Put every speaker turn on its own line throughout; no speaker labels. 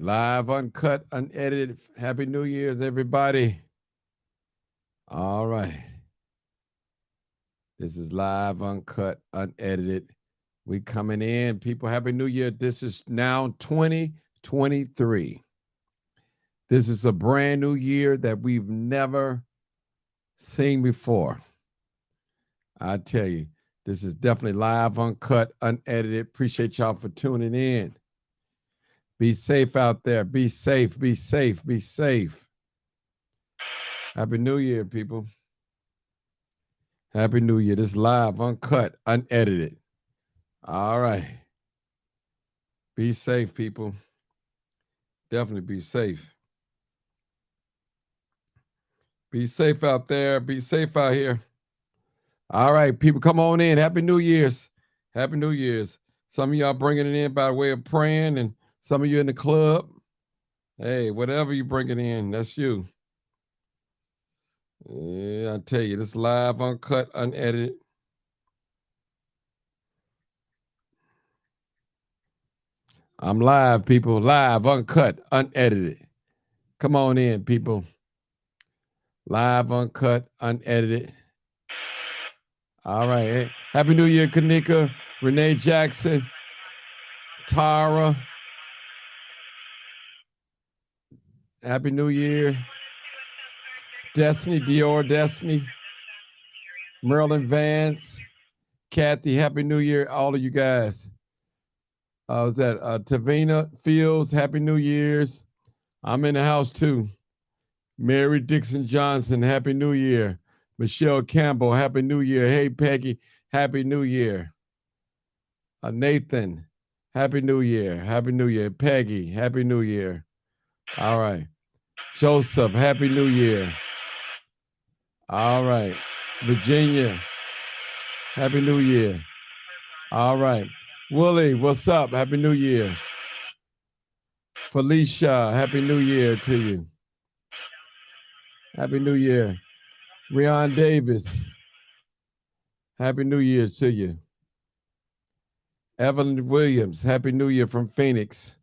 Live, uncut, unedited. Happy New Year's, everybody. All right. This is live, uncut, unedited. We coming in. People, Happy New Year. This is now 2023. This is a brand new year that we've never seen before. I tell you, this is definitely live, uncut, unedited. Appreciate y'all for tuning in. Be safe out there. Be safe, be safe, be safe. Happy New Year, people. Happy New Year. This is live, uncut, unedited. All right. Be safe, people. Definitely be safe. Be safe out there. Be safe out here. All right, people, come on in. Happy New Year's. Happy New Year's. Some of y'all bringing it in by way of praying, and some of you in the club. Hey, whatever you bring it in, that's you. Yeah, I tell you, this live, uncut, unedited. I'm live, people. Live, uncut, unedited. Come on in, people. Live, uncut, unedited. All right. Hey, Happy New Year, Kanika, Renee Jackson, Tara. Happy New Year. Destiny, Dior Destiny, Marilyn Vance, Kathy, Happy New Year, all of you guys. Was that Tavina Fields, Happy New Year's. I'm in the house too. Mary Dixon Johnson, Happy New Year. Michelle Campbell, Happy New Year. Hey, Peggy, Happy New Year. Nathan, Happy New Year. Happy New Year. Peggy, Happy New Year. All right. Joseph, Happy New Year. All right. Virginia, Happy New Year. All right. Willie, what's up? Happy New Year. Felicia, Happy New Year to you. Happy New Year. Rion Davis, Happy New Year to you. Evelyn Williams, Happy New Year from Phoenix.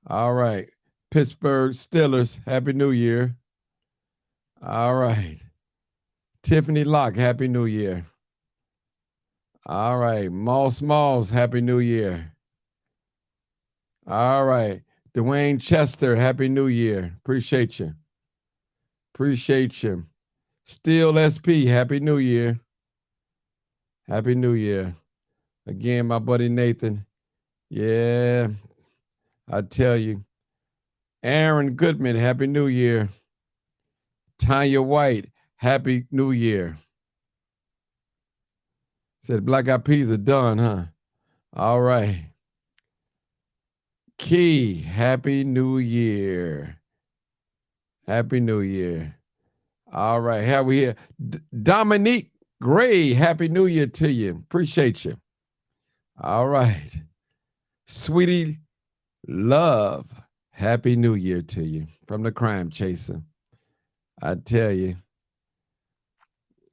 All right. Pittsburgh Steelers, Happy New Year. All right. Tiffany Locke, Happy New Year. All right. Moss, Happy New Year. All right. Dwayne Chester, Happy New Year. Appreciate you. Appreciate you. Steel SP, Happy New Year. Happy New Year. Again, my buddy Nathan. Yeah, I tell you. Aaron Goodman, Happy New Year. Tanya White, Happy New Year. Said Black Eyed Peas are done, huh? All right. Key, Happy New Year. Happy New Year. All right, how we here? Dominique Gray, Happy New Year to you. Appreciate you. All right. Sweetie Love, Happy New Year to you from the Crime Chaser. I tell you.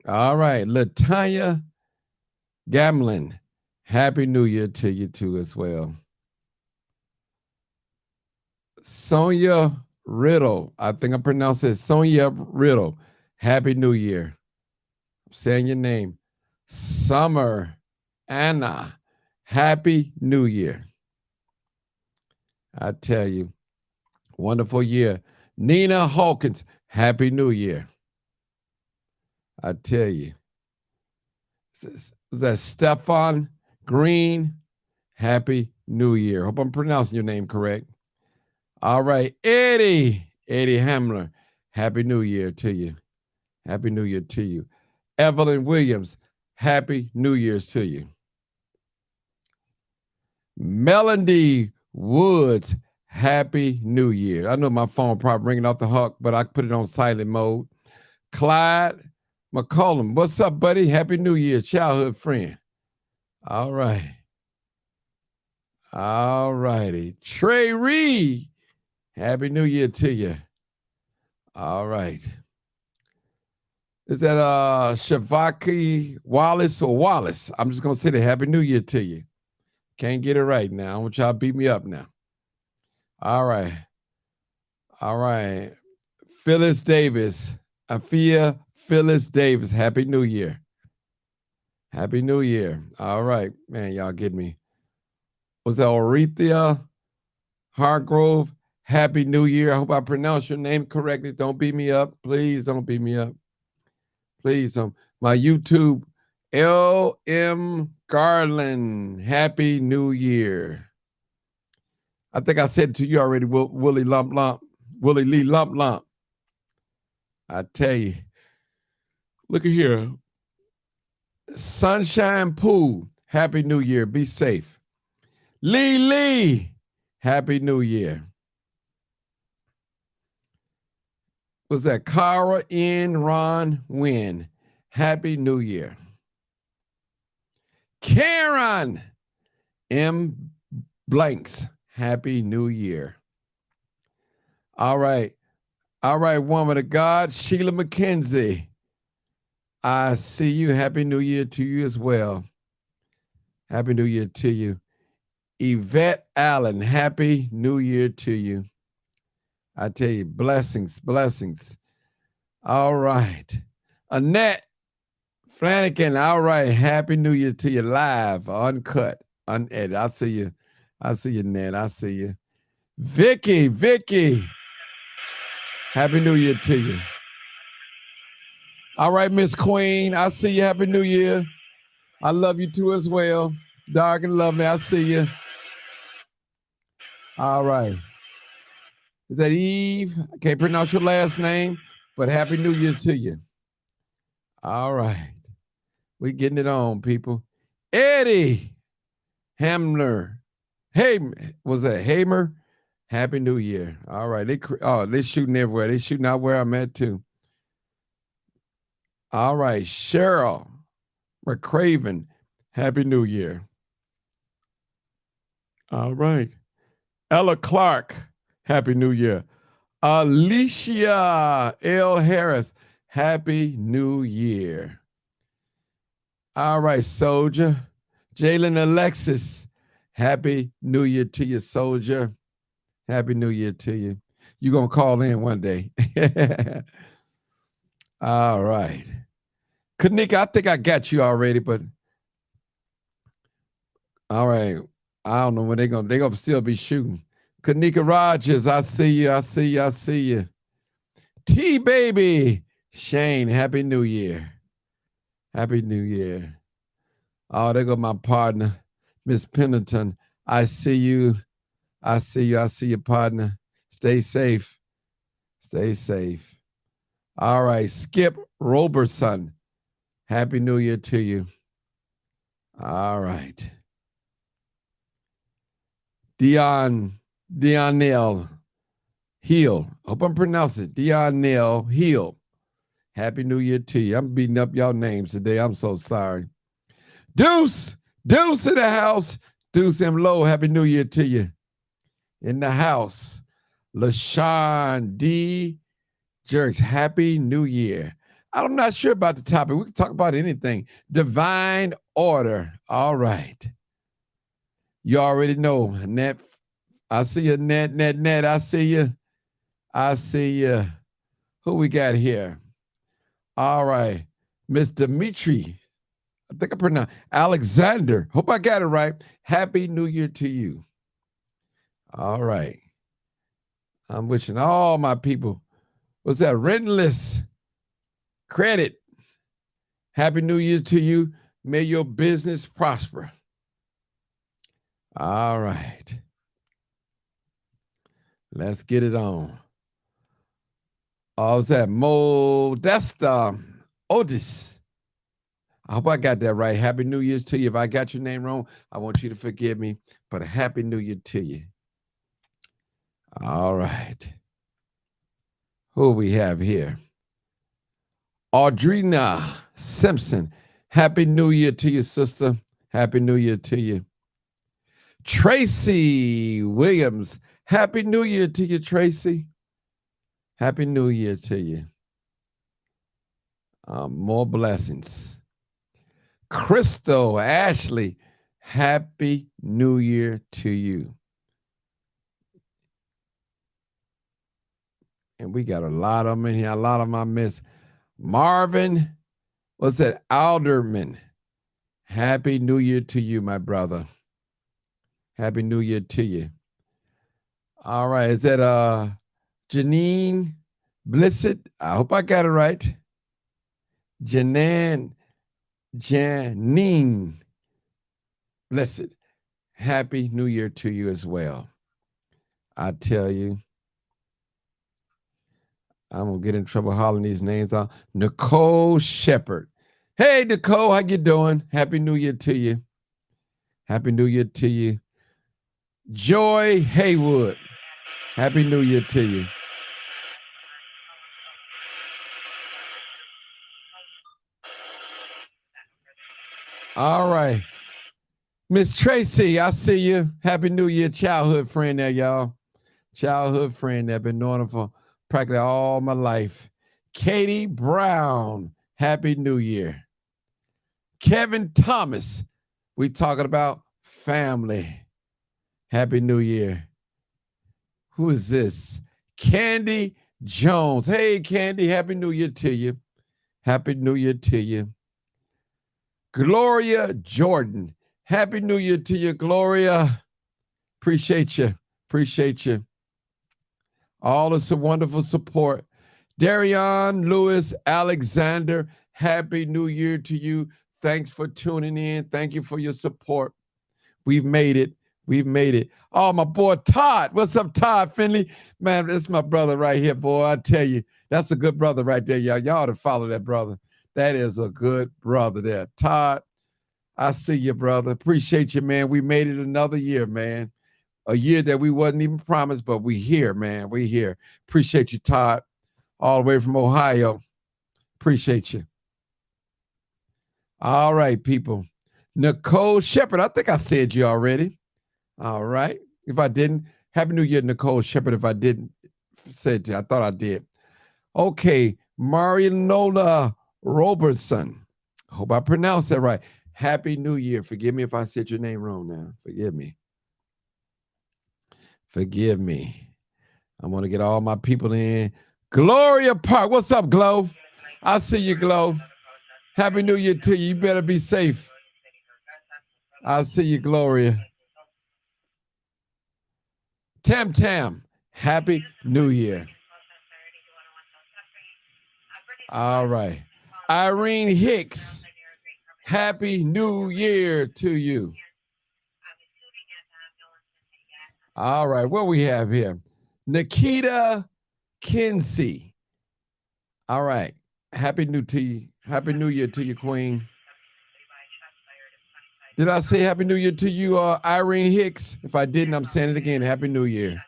All right, Latanya Gamlin, Happy New Year to you too as well. Sonia Riddle, I think I pronounced it Sonia Riddle, Happy New Year. I'm saying your name. Summer Anna, Happy New Year. I tell you, wonderful year. Nina Hawkins, Happy New Year. I tell you. Was that Stefan Green? Happy New Year. Hope I'm pronouncing your name correct. All right, Eddie Hamler, Happy New Year to you. Happy New Year to you. Evelyn Williams, Happy New Year's to you. Melody Woods, Happy New Year. I know my phone probably ringing off the hook, but I put it on silent mode. Clyde McCollum, what's up, buddy? Happy New Year, childhood friend. All right. All righty. Trey Reed, Happy New Year to you. All right. Is that Shavaki Wallace or Wallace? I'm just going to say the Happy New Year to you. Can't get it right now. I want y'all to beat me up now. All right. All right. Phyllis Davis. Afia Phyllis Davis. Happy New Year. Happy New Year. All right. Man, y'all get me. Was that Orethia Hargrove? Happy New Year. I hope I pronounced your name correctly. Don't beat me up. Please don't beat me up. Please. My YouTube, L.M. Garland. Happy New Year. I think I said it to you already, Willie Lump Lump. Willie Lee Lump Lump. I tell you. Look at here. Sunshine Pool. Happy New Year. Be safe. Lee. Happy New Year. Was that Cara N. Ron Win? Happy New Year. Karen M. Blanks. Happy New Year. All right. All right, woman of God, Sheila McKenzie. I see you. Happy New Year to you as well. Happy New Year to you. Yvette Allen, Happy New Year to you. I tell you, blessings, blessings. All right. Annette Flanagan, all right. Happy New Year to you, live, uncut, unedited. I see you. I see you, Ned. I see you. Vicky. Happy New Year to you. All right, Miss Queen. I see you. Happy New Year. I love you too as well. Dark and lovely. I see you. All right. Is that Eve? I can't pronounce your last name, but Happy New Year to you. All right. We getting it on, people. Eddie Hamner. Hey, was that Hamer? Happy New Year. All right. They're shooting everywhere. They're shooting out where I'm at too. All right. Cheryl McCraven. Happy New Year. All right. Ella Clark. Happy New Year. Alicia L. Harris. Happy New Year. All right, Soldier. Jalen Alexis. Happy New Year to you, Soldier. Happy New Year to you. You're going to call in one day. All right. Kanika, I think I got you already, but all right. I don't know when they're gonna still be shooting. Kanika Rogers, I see you. T Baby. Shane, Happy New Year. Happy New Year. Oh, there go my partner, Miss Pennington. I see you, partner. Stay safe. All right, Skip Robertson. Happy New Year to you. All right. Dionel Hill. Hope I'm pronouncing it. Dionel Hill. Happy New Year to you. I'm beating up y'all names today. I'm so sorry. Deuce in the house. Deuce M. Lowe. Happy New Year to you. In the house. LaShawn D. Jerks. Happy New Year. I'm not sure about the topic. We can talk about anything. Divine order. All right. You already know. Net. I see you, Net. I see you. Who we got here? All right. Miss Dimitri. I think I pronounced Alexander. Hope I got it right. Happy New Year to you. All right. I'm wishing all my people. What's that? Rentless credit. Happy New Year to you. May your business prosper. All right. Let's get it on. Oh, what's that? Modesta Otis. I hope I got that right. Happy New Year's to you. If I got your name wrong, I want you to forgive me, but a Happy New Year to you. All right. Who we have here? Audrina Simpson. Happy New Year to you, sister. Happy New Year to you. Tracy Williams. Happy New Year to you, Tracy. Happy New Year to you. More blessings. Crystal Ashley. Happy New Year to you. And we got a lot of them in here. A lot of them I miss. Marvin, what's that? Alderman. Happy New Year to you, my brother. Happy New Year to you. All right. Is that Janine Blissett? I hope I got it right. Janine Blissett. Happy New Year to you as well. I tell you. I'm gonna get in trouble hollering these names out. Nicole Shepard. Hey Nicole, how you doing? Happy New Year to you. Happy New Year to you. Joy Haywood. Happy New Year to you. All right. Miss Tracy, I see you. Happy New Year, childhood friend there, y'all. Childhood friend that been knowing her for practically all my life. Katie Brown, Happy New Year. Kevin Thomas, we talking about family. Happy New Year. Who is this? Candy Jones. Hey, Candy, Happy New Year to you. Happy New Year to you. Gloria Jordan. Happy New Year to you, Gloria. Appreciate you. Appreciate you. All of some wonderful support. Darion Lewis Alexander, Happy New Year to you. Thanks for tuning in. Thank you for your support. We've made it. We've made it. Oh, my boy Todd. What's up, Todd Finley? Man, that's my brother right here, boy. I tell you, that's a good brother right there, y'all. Y'all ought to follow that brother. That is a good brother there. Todd, I see you, brother. Appreciate you, man. We made it another year, man. A year that we wasn't even promised, but we here, man. We here. Appreciate you, Todd, all the way from Ohio. Appreciate you. All right, people. Nicole Shepard. I think I said you already. All right. If I didn't, Happy New Year, Nicole Shepard. If I didn't say it, I thought I did. Okay. Marianola Robertson. Hope I pronounced that right. Happy New Year. Forgive me if I said your name wrong now. Forgive me. Forgive me. I want to get all my people in. Gloria Park. What's up, Glow? I see you, Glow. Happy New Year to you. You better be safe. I see you, Gloria. Tam Tam. Happy New Year. All right. Irene Hicks. Happy New Year to you. All right. What we have here? Nikita Kinsey. All right. Happy New Year to you, Queen. Did I say Happy New Year to you, Irene Hicks? If I didn't, I'm saying it again. Happy New Year.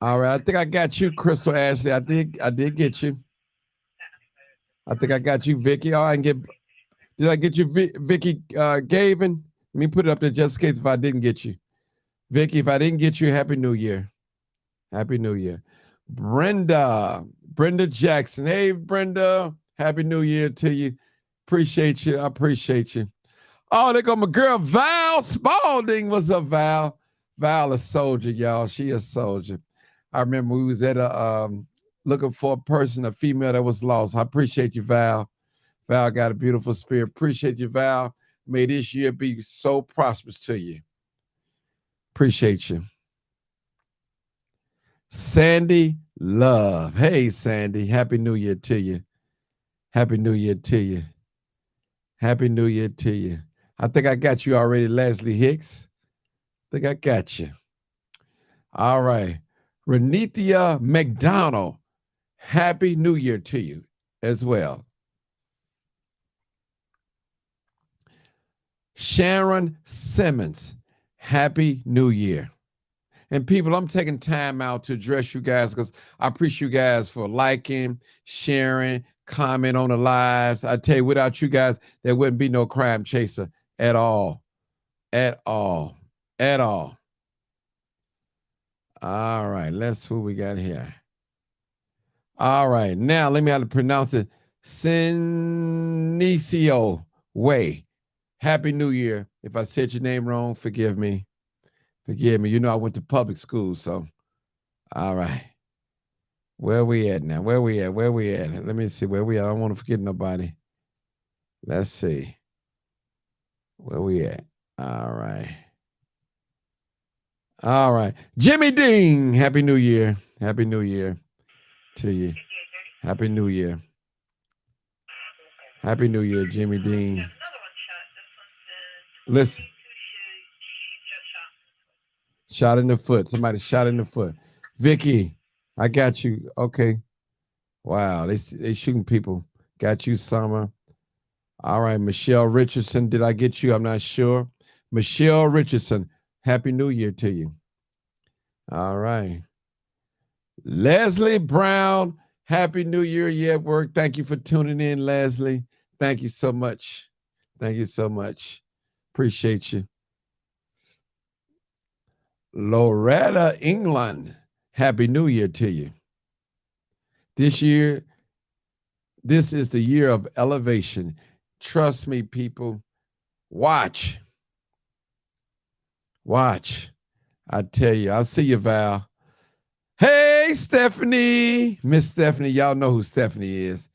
All right. I think I got you, Crystal Ashley. I did get you. I think I got you, Vicky. Oh, did I get you, Vicky Gavin? Let me put it up there just in case if I didn't get you. Vicky, if I didn't get you, Happy New Year. Happy New Year. Brenda Jackson. Hey, Brenda. Happy New Year to you. Appreciate you. I appreciate you. Oh, there go my girl, Val Spalding. What's up, Val? Val a soldier, y'all. She a soldier. I remember we was at looking for a person, a female that was lost. I appreciate you, Val. Val got a beautiful spirit. Appreciate you, Val. May this year be so prosperous to you. Appreciate you. Sandy Love. Hey, Sandy. Happy New Year to you. Happy New Year to you. Happy New Year to you. I think I got you already, Leslie Hicks. I think I got you. All right. Renithia McDonald. Happy New Year to you as well. Sharon Simmons. Happy New Year. And people, I'm taking time out to address you guys because I appreciate you guys for liking, sharing, comment on the lives. I tell you, without you guys, there wouldn't be no Crime Chaser at all. At all. At all. All right, let's see what we got here. All right, now let me how to pronounce it. Sinicio Way. Happy New Year. If I said your name wrong, forgive me. Forgive me. You know I went to public school, so All right. Where we at now? Where we at? Where we at? Let me see where we at. I don't want to forget nobody. Let's see. Where we at? All right. All right. Jimmy Dean. Happy New Year. Happy New Year to you. Happy New Year. Happy New Year, Jimmy Dean. Listen. Shot in the foot. Somebody shot in the foot. Vicky, I got you. Okay. Wow. They shooting people. Got you, Summer. All right. Michelle Richardson. Did I get you? I'm not sure. Michelle Richardson. Happy New Year to you. All right. Leslie Brown. Happy New Year. You at work. Thank you for tuning in, Leslie. Thank you so much. Thank you so much. Appreciate you. Loretta England. Happy New Year to you. This year, this is the year of elevation. Trust me, people. Watch. Watch. I tell you, I'll see you, Val. Hey, Stephanie. Miss Stephanie. Y'all know who Stephanie is.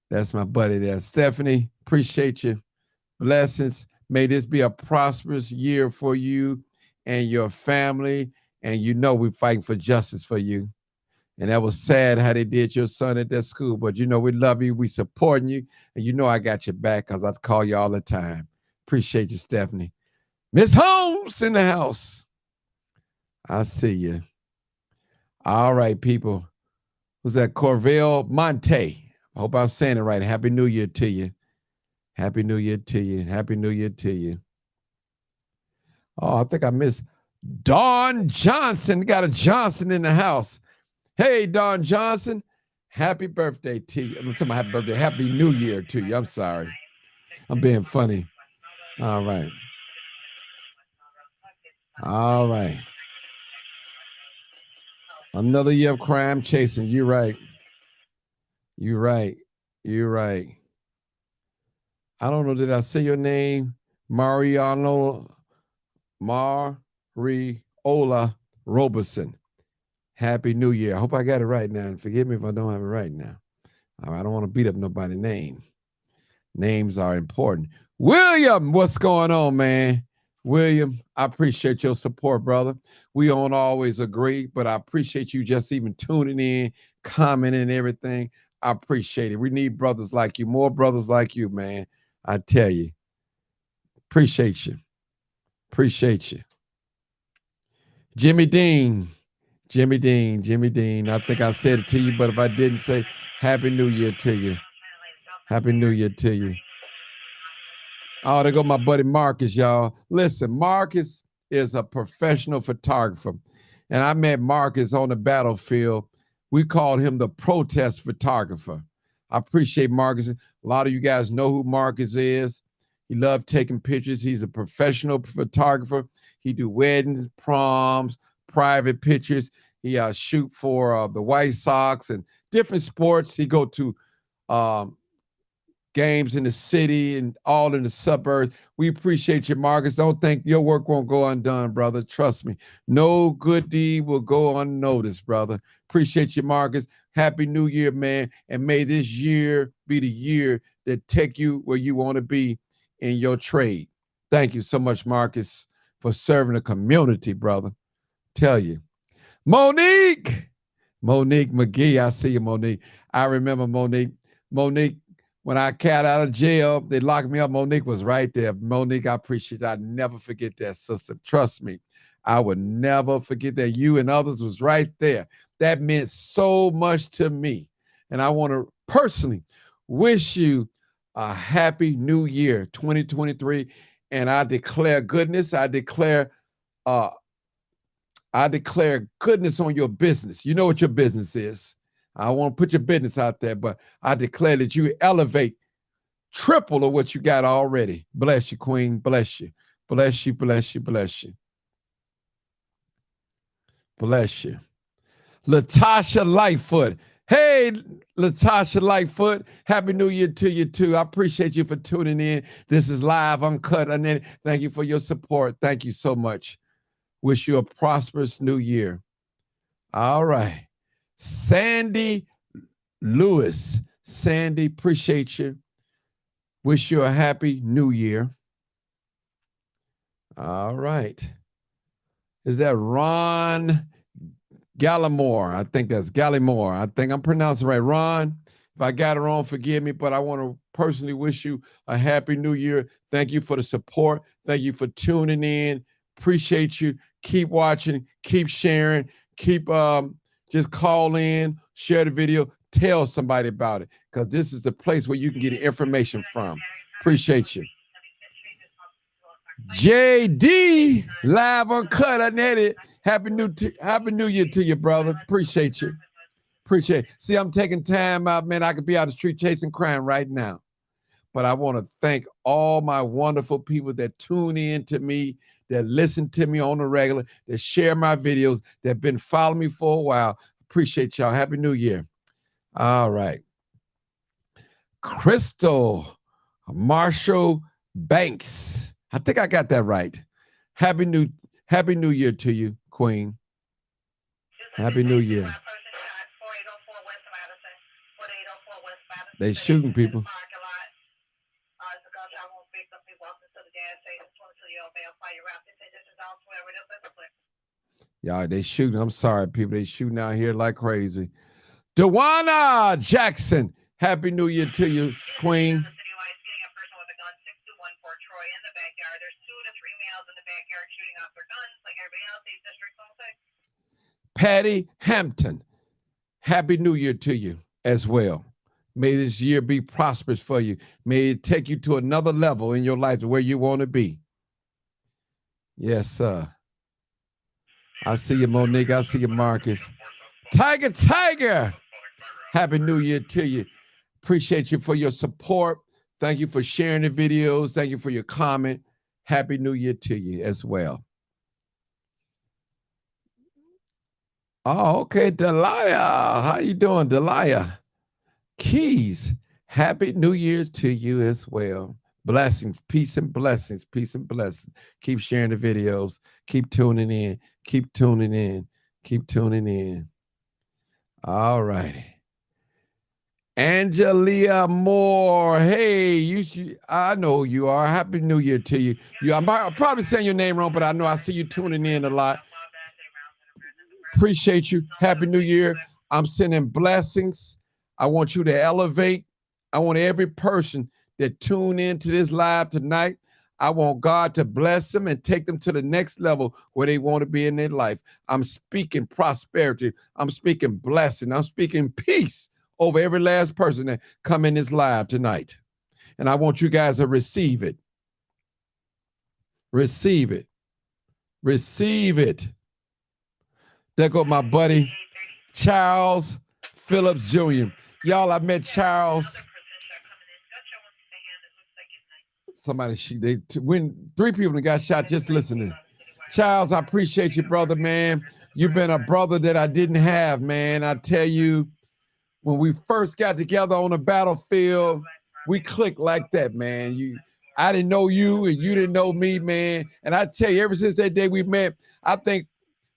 That's my buddy there. Stephanie, appreciate you. Blessings. May this be a prosperous year for you and your family. And you know we're fighting for justice for you. And that was sad how they did your son at that school. But you know, we love you. We supporting you. And you know I got your back because I call you all the time. Appreciate you, Stephanie. Miss Holmes in the house. I see you. All right, people. Who's that? Corvell Monte. I hope I'm saying it right. Happy New Year to you. Happy New Year to you. Happy New Year to you. Oh, I think I missed Dawn Johnson. Got a Johnson in the house. Hey, Dawn Johnson. Happy birthday to you. I'm talking about happy birthday. Happy New Year to you. I'm sorry. I'm being funny. All right. All right. Another year of crime chasing. You're right. You're right. You're right. I don't know. Did I say your name? Mariola Roberson. Happy New Year. I hope I got it right now. And forgive me if I don't have it right now. I don't want to beat up nobody's name. Names are important. William, what's going on, man? William, I appreciate your support, brother. We don't always agree, but I appreciate you just even tuning in, commenting, everything. I appreciate it. We need brothers like you, more brothers like you, man. I tell you. Appreciate you. Appreciate you. Jimmy Dean. Jimmy Dean. Jimmy Dean. I think I said it to you, but if I didn't say Happy New Year to you. Happy New Year to you. Oh, there go my buddy Marcus, y'all. Listen, Marcus is a professional photographer. And I met Marcus on the battlefield. We called him the protest photographer. I appreciate Marcus. A lot of you guys know who Marcus is. He loved taking pictures. He's a professional photographer. He do weddings, proms, private pictures. He shoot for the White Sox and different sports. He go to games in the city and all in the suburbs. We appreciate you, Marcus. Don't think your work won't go undone, brother. Trust me. No good deed will go unnoticed, brother. Appreciate you, Marcus. Happy New Year, man. And may this year be the year that take you where you want to be in your trade. Thank you so much, Marcus, for serving the community, brother. Tell you. Monique McGee. I see you, Monique. I remember Monique. When I got out of jail, they locked me up. Monique was right there. Monique, I appreciate it. I'd never forget that, sister. Trust me. I would never forget that. You and others was right there. That meant so much to me. And I want to personally wish you a happy new year, 2023. And I declare goodness. I declare goodness on your business. You know what your business is. I won't put your business out there, but I declare that you elevate triple of what you got already. Bless you, Queen. Bless you. Bless you, bless you, bless you. Bless you. Latasha Lightfoot. Hey, Latasha Lightfoot. Happy New Year to you, too. I appreciate you for tuning in. This is live, uncut. And then thank you for your support. Thank you so much. Wish you a prosperous new year. All right. Sandy Lewis. Sandy, appreciate you. Wish you a happy new year. All right. Is that Ron Gallimore? I think that's Gallimore. I think I'm pronouncing it right. Ron, if I got it wrong, forgive me, but I want to personally wish you a happy new year. Thank you for the support. Thank you for tuning in. Appreciate you. Keep watching, keep sharing, keep just call in, share the video, tell somebody about it, because this is the place where you can get information from. Appreciate you. JD, live uncut, unedited. Happy New Year to you, brother. Appreciate you. Appreciate it. See, I'm taking time out, man. I could be out the street chasing crime right now. But I want to thank all my wonderful people that tune in to me, that listen to me on the regular, that share my videos, that have been following me for a while. Appreciate y'all. Happy New Year. All right. Crystal Marshall Banks. I think I got that right. Happy New Year to you, Queen. Happy New Year. They shooting people. Y'all, they shooting. I'm sorry, people. They shooting out here like crazy. Dewana Jackson. Happy New Year to you, Queen. Patty Hampton. Happy New Year to you as well. May this year be prosperous for you. May it take you to another level in your life where you want to be. Yes, sir. I see you, Monique. I see you, Marcus. Tiger. Happy New Year to you. Appreciate you for your support. Thank you for sharing the videos. Thank you for your comment. Happy New Year to you as well. Oh, okay, Delia. How you doing, Delia? Keys. Happy New Year to you as well. Blessings, peace and blessings, peace and blessings. Keep sharing the videos. Keep tuning in. Keep tuning in. Keep tuning in. All righty. Angelia Moore. Hey, I know who you are. Happy New Year to you. I'm probably saying your name wrong, but I know I see you tuning in a lot. Appreciate you. Happy New Year. I'm sending blessings. I want you to elevate. I want every person that tune into this live tonight, I want God to bless them and take them to the next level where they want to be in their life. I'm speaking prosperity. I'm speaking blessing. I'm speaking peace over every last person that come in this live tonight. And I want you guys to receive it. Receive it. Receive it. There go my buddy, Charles Phillips Jr. Y'all, I met Charles. Somebody, when 3 people that got shot just listening. Charles, I appreciate you, brother, man. You've been a brother that I didn't have, man. I tell you, when we first got together on the battlefield, we clicked like that, man. I didn't know you and you didn't know me, man. And I tell you, ever since that day we met, I think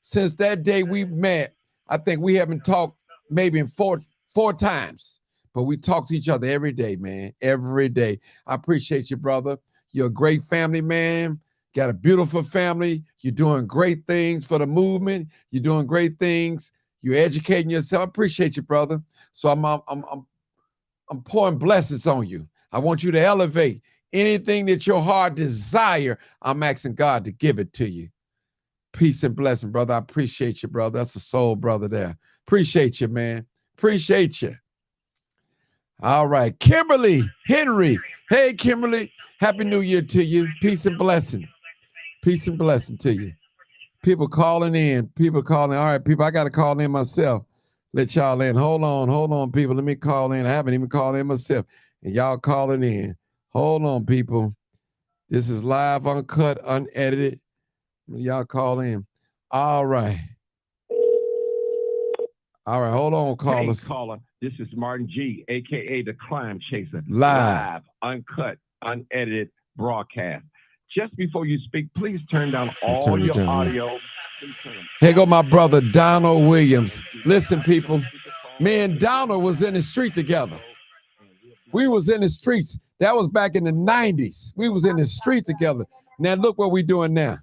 since that day we met, I think we haven't talked maybe in four times. But we talk to each other every day, man, every day. I appreciate you, brother. You're a great family, man. Got a beautiful family. You're doing great things for the movement. You're doing great things. You're educating yourself. I appreciate you, brother. So I'm pouring blessings on you. I want you to elevate anything that your heart desire. I'm asking God to give it to you. Peace and blessing, brother. I appreciate you, brother. That's a soul brother there. Appreciate you, man. Appreciate you. All right. Kimberly Henry. Hey, Kimberly. Happy New Year to you. Peace and blessings. Peace and blessing to you. People calling in. People calling. All right, people, I got to call in myself. Let y'all in. Hold on, people. Let me call in. I haven't even called in myself. And y'all calling in. Hold on, people. This is live, uncut, unedited. Y'all call in. All right. All right, hold on, callers.
Hey, caller. This is Martin G, a.k.a. The Climb Chaser.
Live,
uncut, unedited broadcast. Just before you speak, please turn down all your audio
Here go my brother Donald Williams. Listen, people, me and Donald was in the street together. We was in the streets. That was back in the 90s. We was in the street together. Now look what we doing now.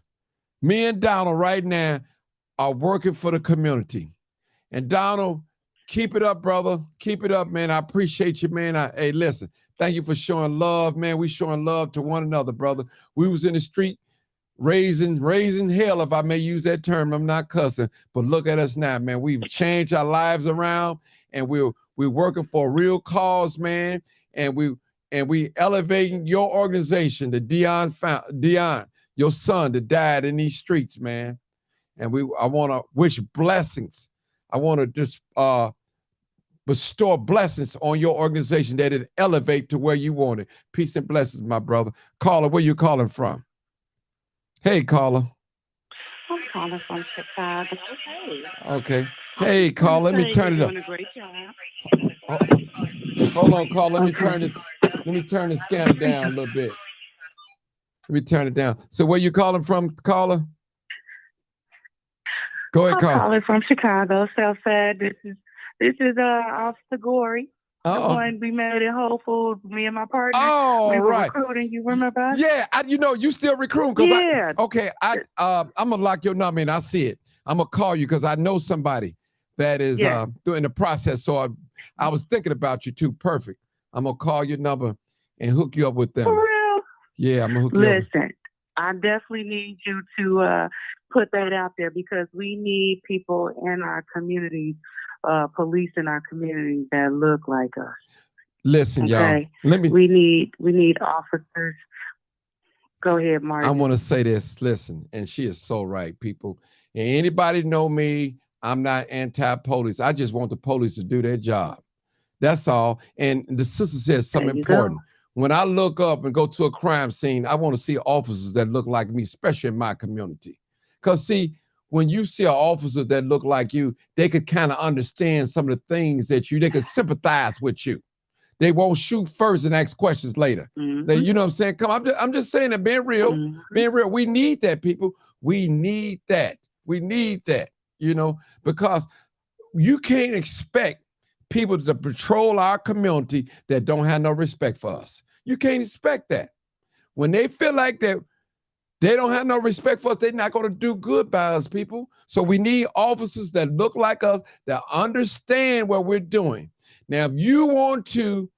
Me and Donald right now are working for the community. And Donald, keep it up, brother. Keep it up, man. I appreciate you, man. Hey, listen, thank you for showing love, man. We showing love to one another, brother. We was in the street raising hell, if I may use that term. I'm not cussing, but look at us now, man. We've changed our lives around, and we're working for a real cause, man. And we elevating your organization, the Dion, your son that died in these streets, man. And I want to wish blessings. I want to just bestow blessings on your organization that it elevate to where you want it. Peace and blessings, my brother. Caller, where you calling from? Hey, caller.
I'm calling from Chicago. Hey.
Okay. Hey, caller, let me turn it up.
Doing a great job.
Hold on, caller. Let me turn the scanner down a little bit. Let me turn it down. So where you calling from, caller? Go ahead, caller.
I'm calling from Chicago, Southside. This is Officer Gory. The one we met at Whole Foods, me and my partner.
Oh,
we were
right.
recruiting. You remember us?
Yeah, you still recruiting?
Yeah.
I'm gonna lock your number and I see it. I'm gonna call you because I know somebody that is doing the process. So I was thinking about you too. Perfect. I'm gonna call your number and hook you up with them.
For real?
Yeah, I'm gonna hook you up.
Listen, I definitely need you to put that out there because we need people in our community, police in our community that look like us.
Listen,
okay?
Y'all.
We need officers. Go ahead, Martin.
I want to say this. Listen, and she is so right, people. And anybody know me? I'm not anti-police. I just want the police to do their job. That's all. And the sister says something important. When I look up and go to a crime scene, I want to see officers that look like me, especially in my community. Because, see, when you see an officer that look like you, they could kind of understand some of the things that they could sympathize with you. They won't shoot first and ask questions later.
Mm-hmm.
You know what I'm saying? Come on, I'm just saying that being real, being real. We need that, people. We need that. We need that, because you can't expect people to patrol our community that don't have no respect for us. You can't expect that. When they feel like that they don't have no respect for us, they're not going to do good by us, people. So we need officers that look like us, that understand what we're doing. Now, if you want to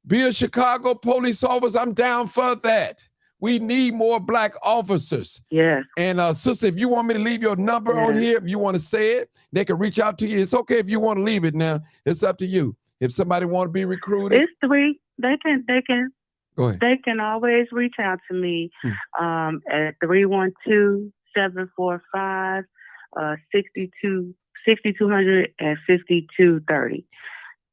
be a Chicago police officer, I'm down for that. We need more Black officers.
Yeah.
And sister, if you want me to leave your number on here, if you want to say it, they can reach out to you. It's okay if you want to leave it now. It's up to you. If somebody want to be recruited.
It's 3. They can.
Go ahead.
They can always reach out to me at 312-745-6200 and 5230.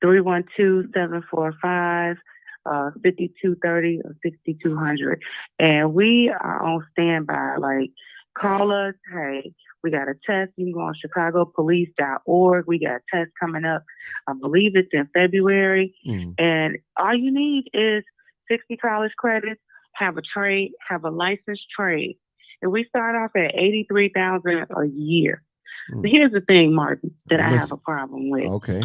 312-745 5230 or 6200. And we are on standby. Like, call us. Hey, we got a test. You can go on chicagopolice.org. We got a test coming up. I believe it's in February. And all you need is 60 college credits, have a trade, have a licensed trade. And we start off at $83,000 a year. But here's the thing, Martin, that I have a problem with.
Okay.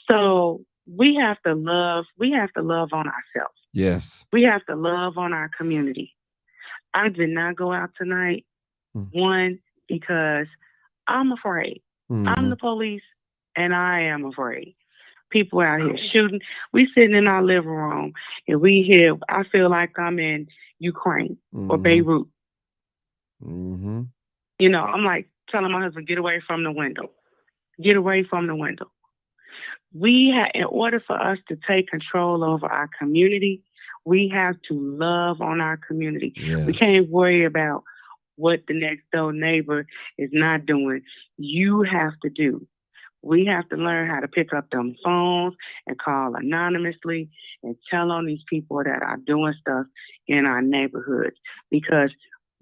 So we have to love on ourselves.
Yes.
We have to love on our community. I did not go out tonight, one, because I'm afraid. I'm the police, and I am afraid. People out here shooting. We sitting in our living room, and we hear, I feel like I'm in Ukraine or Beirut. I'm like telling my husband, get away from the window. Get away from the window. In order for us to take control over our community, we have to love on our community.
Yes.
We can't worry about what the next door neighbor is not doing. You have to do. We have to learn how to pick up them phones and call anonymously and tell on these people that are doing stuff in our neighborhoods, because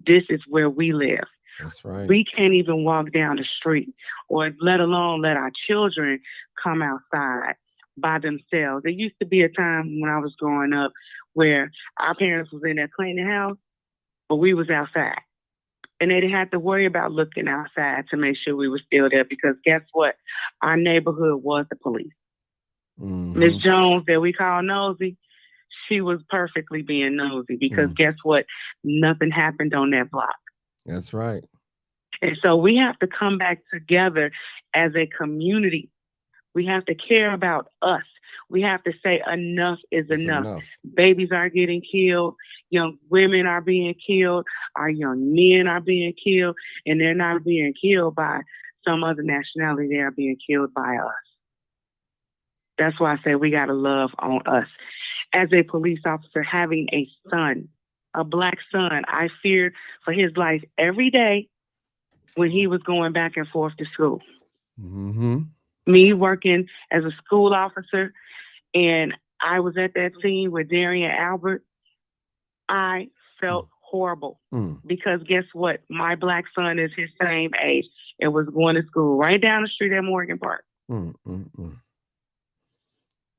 this is where we live.
That's right.
We can't even walk down the street, or let alone let our children come outside by themselves. There used to be a time when I was growing up where our parents was in there cleaning the house, but we was outside. And they didn't have to worry about looking outside to make sure we were still there, because guess what? Our neighborhood was the police. Miss Jones, that we call Nosy, she was perfectly being nosy, because guess what? Nothing happened on that block.
That's right.
And so we have to come back together as a community. We have to care about us. We have to say enough is enough. Babies are getting killed. Young women are being killed. Our young men are being killed. And they're not being killed by some other nationality. They are being killed by us. That's why I say we got to love on us. As a police officer, having a son, a Black son, I feared for his life every day when he was going back and forth to school. Me working as a school officer, and I was at that scene with Darian Albert, I felt horrible, because guess what? My Black son is his same age and was going to school right down the street at Morgan Park.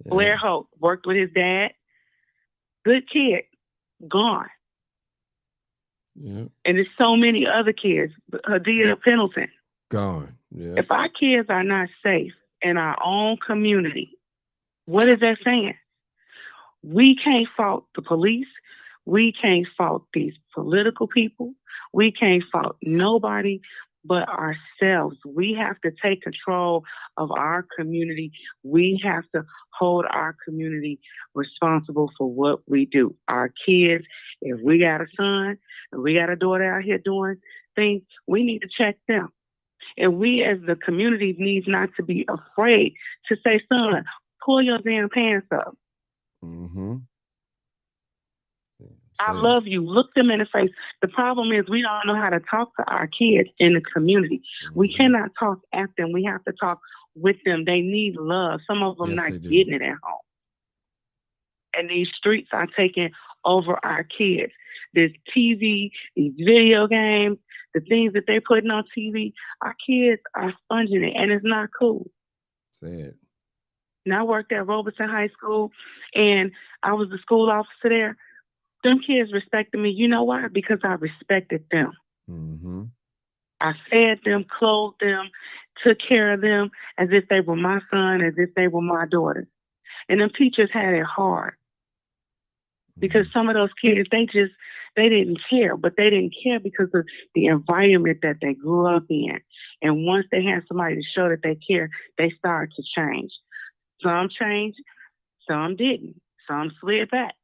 Blair Holt worked with his dad. Good kid, gone. And there's so many other kids. Hadia Pendleton,
gone.
If our kids are not safe in our own community, what is that saying? We can't fault the police. We can't fault these political people. We can't fault nobody but ourselves. We have to take control of our community. We have to hold our community responsible for what we do. Our kids, if we got a son, if we got a daughter out here doing things, we need to check them. And we as the community need not to be afraid to say, son, pull your damn pants up. I love you. Look them in the face. The problem is we don't know how to talk to our kids in the community. We cannot talk at them. We have to talk with them. They need love. Some of them not getting it at home. And these streets are taking over our kids. This TV, these video games, the things that they're putting on TV, our kids are sponging it, and it's not cool.
Sad.
Now I worked at Robeson High School, and I was the school officer there. Them kids respected me. You know why? Because I respected them. I fed them, clothed them, took care of them as if they were my son, as if they were my daughter. And them teachers had it hard. Because some of those kids, they didn't care, but they didn't care because of the environment that they grew up in. And once they had somebody to show that they care, they started to change. Some changed, some didn't. Some slid back.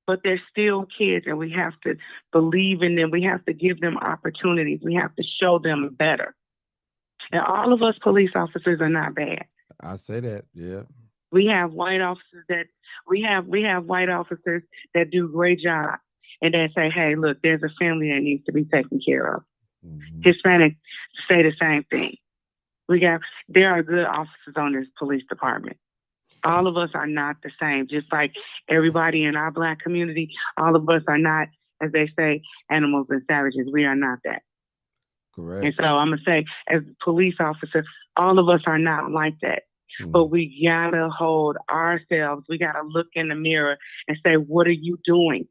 But they're still kids, and we have to believe in them. We have to give them opportunities. We have to show them better. And all of us police officers are not bad.
I say that, yeah.
We have white officers we have white officers that do a great job, and they say, hey, look, there's a family that needs to be taken care of. Hispanic say the same thing. There are good officers on this police department. All of us are not the same. Just like everybody in our Black community, all of us are not, as they say, animals and savages. We are not that.
Correct.
And so I'm going to say, as a police officer, all of us are not like that. But we got to hold ourselves. We got to look in the mirror and say, what are you doing?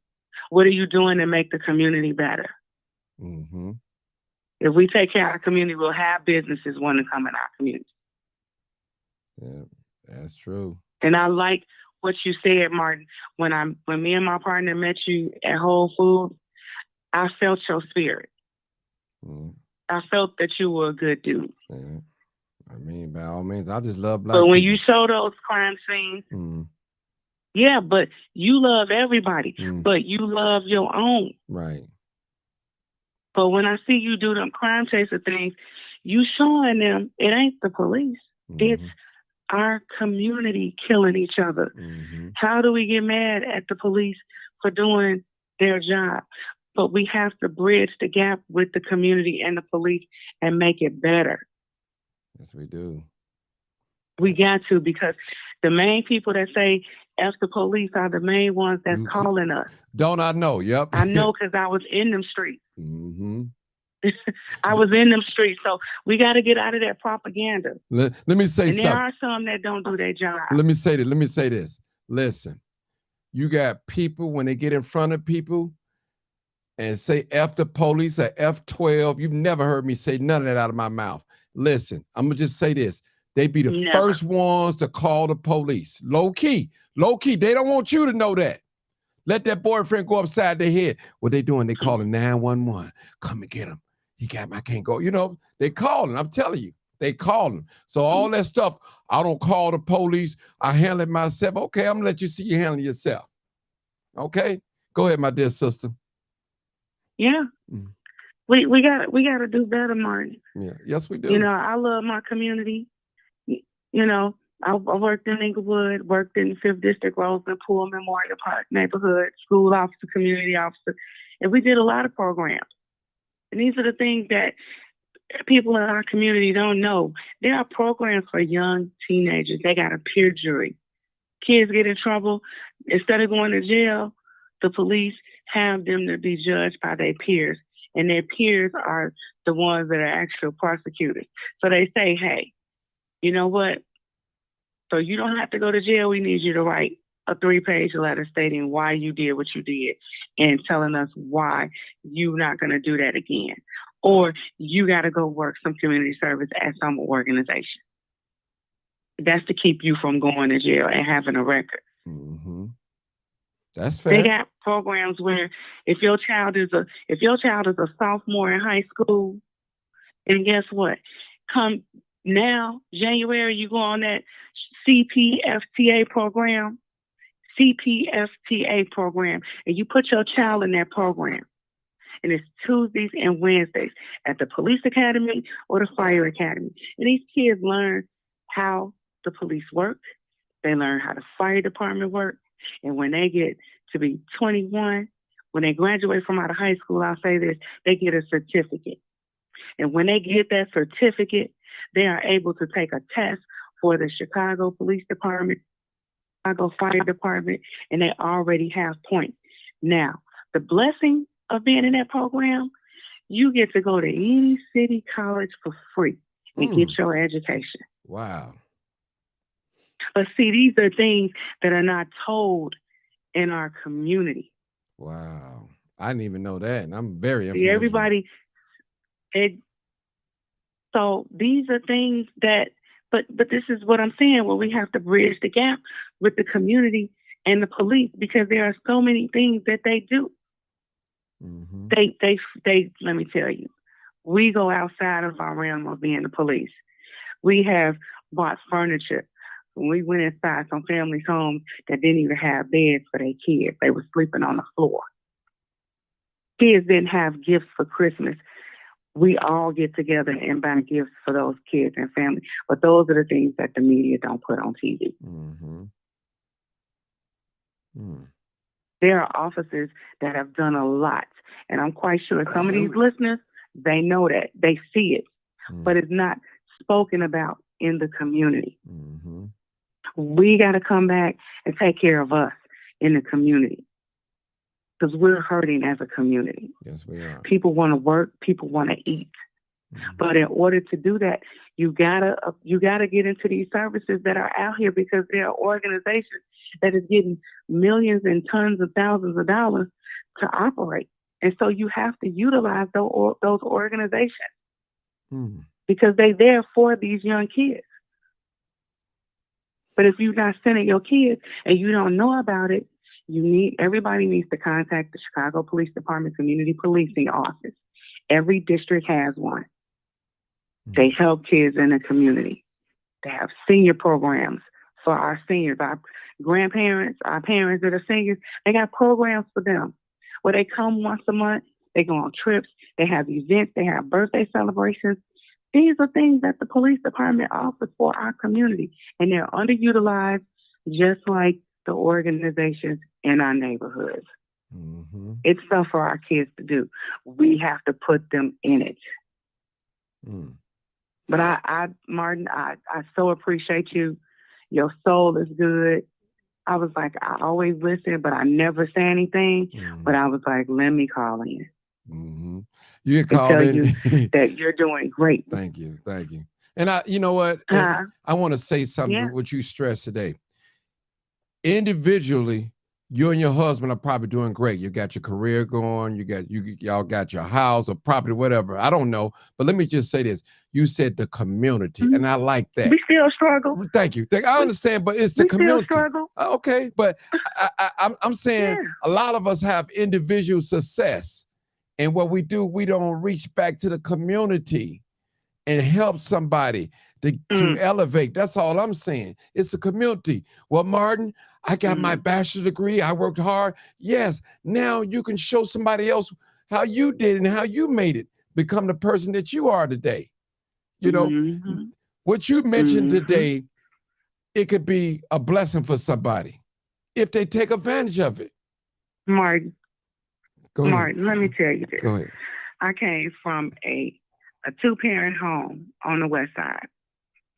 What are you doing to make the community better? If we take care of our community, we'll have businesses want to come in our community.
Yeah, that's true.
And I like what you said, Martin. When me and my partner met you at Whole Foods, I felt your spirit. I felt that you were a good dude.
Yeah. I mean, by all means, I just love Black
But when
people.
you show those crime scenes, yeah, but you love everybody, but you love your own.
Right.
But when I see you do them crime chaser things, you showing them it ain't the police. It's our community killing each other. How do we get mad at the police for doing their job? But we have to bridge the gap with the community and the police and make it better.
Yes, we do.
We got to, because the main people that say F the police are the main ones that's calling us.
Don't I know? Yep.
I know, because I was in them streets. I was in them streets. So we got to get out of that propaganda.
Let me say something.
And there are some that don't do their job.
Let me say this. Listen, you got people, when they get in front of people, and say F the police or F12. You've never heard me say none of that out of my mouth. Listen, I'm going to just say this. They be the
Never.
first ones to call the police. Low key. Low key. They don't want you to know that. Let that boyfriend go upside their head. What they doing? They calling 911. Come and get him. He got him. I can't go. You know, they calling. I'm telling you. They calling. So all that stuff, I don't call the police. I handle it myself. Okay, I'm going to let you see you handling yourself. Okay? Go ahead, my dear sister.
Yeah.
Mm.
We got to do better, Martin.
Yeah. Yes, we do.
You know, I love my community. You know, I worked in Inglewood, worked in the 5th District, Roseland Pool, Memorial Park neighborhood, school officer, community officer, and we did a lot of programs. And these are the things that people in our community don't know. There are programs for young teenagers. They got a peer jury. Kids get in trouble. Instead of going to jail, the police have them to be judged by their peers. And their peers are the ones that are actual prosecutors. So they say, hey, you know what? So you don't have to go to jail. We need you to write a 3-page letter stating why you did what you did and telling us why you're not going to do that again. Or you got to go work some community service at some organization. That's to keep you from going to jail and having a record.
Mm-hmm. That's fair.
They got programs where if your child is a sophomore in high school, and guess what? Come now, January, you go on that CPFTA program, and you put your child in that program. And it's Tuesdays and Wednesdays at the police academy or the fire academy. And these kids learn how the police work. They learn how the fire department work. And when they get to be 21, when they graduate from out of high school, I'll say this, they get a certificate. And when they get that certificate, they are able to take a test for the Chicago Police Department, Chicago Fire Department, and they already have points. Now, the blessing of being in that program, you get to go to any city college for free and get your education.
Wow.
But see, these are things that are not told in our community.
Wow. I didn't even know that. And I'm very influential.
Everybody. So these are things that, but this is what I'm saying, where we have to bridge the gap with the community and the police, because there are so many things that they do.
Mm-hmm.
They let me tell you, we go outside of our realm of being the police. We have bought furniture. We went inside some families' homes that didn't even have beds for their kids. They were sleeping on the floor. Kids didn't have gifts for Christmas. We all get together and buy gifts for those kids and families. But those are the things that the media don't put on TV.
Mm-hmm. Mm.
There are officers that have done a lot. And I'm quite sure some of these listeners, they know that. They see it. But it's not spoken about in the community.
Mm-hmm.
We got to come back and take care of us in the community, because we're hurting as a community.
Yes, we are.
People want to work. People want to eat. Mm-hmm. But in order to do that, you gotta get into these services that are out here, because there are organizations that is getting millions and tons of thousands of dollars to operate. And so you have to utilize those organizations because they're there for these young kids. But if you're not sending your kids and you don't know about it, everybody needs to contact the Chicago Police Department Community Policing Office. Every district has one. They help kids in the community. They have senior programs for our seniors, our grandparents, our parents that are seniors. They got programs for them where they come once a month. They go on trips. They have events. They have birthday celebrations. These are things that the police department offers for our community, and they're underutilized, just like the organizations in our neighborhoods. Mm-hmm. It's stuff for our kids to do. We have to put them in it. But Martin, I so appreciate you. Your soul is good. I was like, I always listen, but I never say anything. But I was like, let me call in.
Mm-hmm. You can call in.
You that you're doing great.
Thank you. And you know what? I want to say something what you stressed today. Individually, you and your husband are probably doing great. You got your career going. Y'all got your house or property, whatever. I don't know, but let me just say this: you said the community, and I like that.
We still struggle.
Thank you. I understand, but it's the
We
community.
still struggle.
Okay, but I'm saying a lot of us have individual success, and what we do, we don't reach back to the community and help somebody to elevate. That's all I'm saying. It's a community. Well, Martin, I got my bachelor's degree. I worked hard. Yes. Now you can show somebody else how you did and how you made it become the person that you are today. You know, what you mentioned today, it could be a blessing for somebody if they take advantage of it.
Martin,
let
me tell you this.
Go ahead.
I came from a 2-parent home on the west side.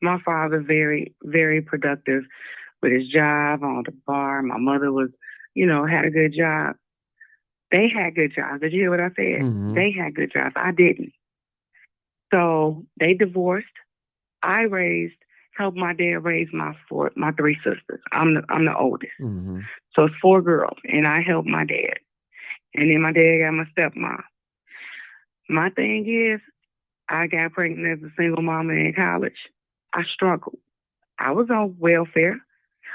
My father very, very productive with his job on the bar. My mother was, had a good job. They had good jobs. Did you hear what I said? They had good jobs. I didn't. So they divorced. I helped my dad raise my 3 sisters. I'm the oldest. So it's 4 girls, and I helped my dad. And then my dad got my stepmom. My thing is, I got pregnant as a single mama in college. I struggled. I was on welfare,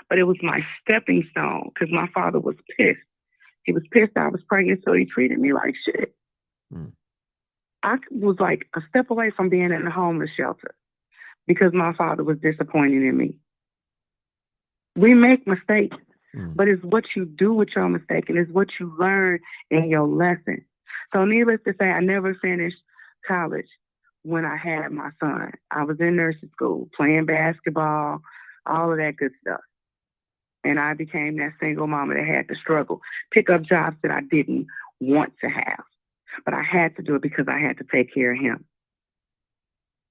but it was my stepping stone because my father was pissed. He was pissed I was pregnant, so he treated me like shit. I was like a step away from being in a homeless shelter because my father was disappointed in me. We make mistakes, but it's what you do with your mistake and it's what you learn in your lesson. So needless to say, I never finished college when I had my son. I was in nursing school, playing basketball, all of that good stuff. And I became that single mama that had to struggle, pick up jobs that I didn't want to have. But I had to do it because I had to take care of him.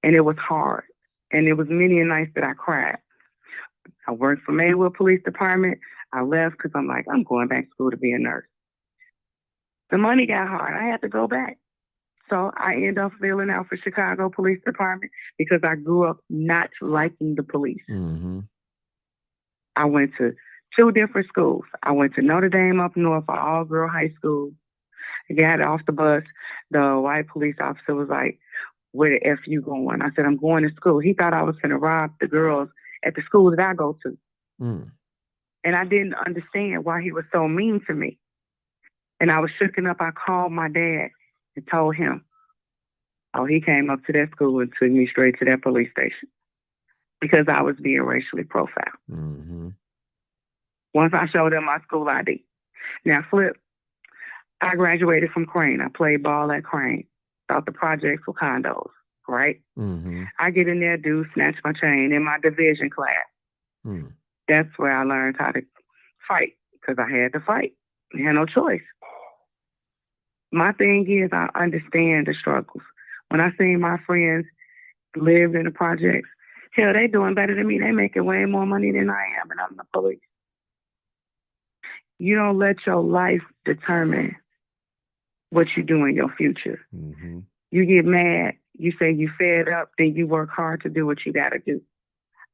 And it was hard. And it was many a nights that I cried. I worked for Maywood Police Department. I left because I'm like, I'm going back to school to be a nurse. The money got hard. I had to go back. So I ended up filling out for Chicago Police Department because I grew up not liking the police. I went to 2 different schools. I went to Notre Dame up north, an all-girl high school. I got off the bus. The white police officer was like, where the F you going? I said, I'm going to school. He thought I was going to rob the girls at the school that I go to. And I didn't understand why he was so mean to me. And I was shooken up. I called my dad and told him. Oh, he came up to that school and took me straight to that police station because I was being racially profiled. Once I showed him my school ID. Now, Flip, I graduated from Crane. I played ball at Crane. Thought the projects were condos, right? I get in there, snatch my chain in my division class. That's where I learned how to fight because I had to fight. I had no choice. My thing is I understand the struggles. When I seen my friends live in the projects, hell, they doing better than me. They making way more money than I am, and I'm the police. You don't let your life determine what you do in your future. You get mad, you say you fed up, then you work hard to do what you got to do.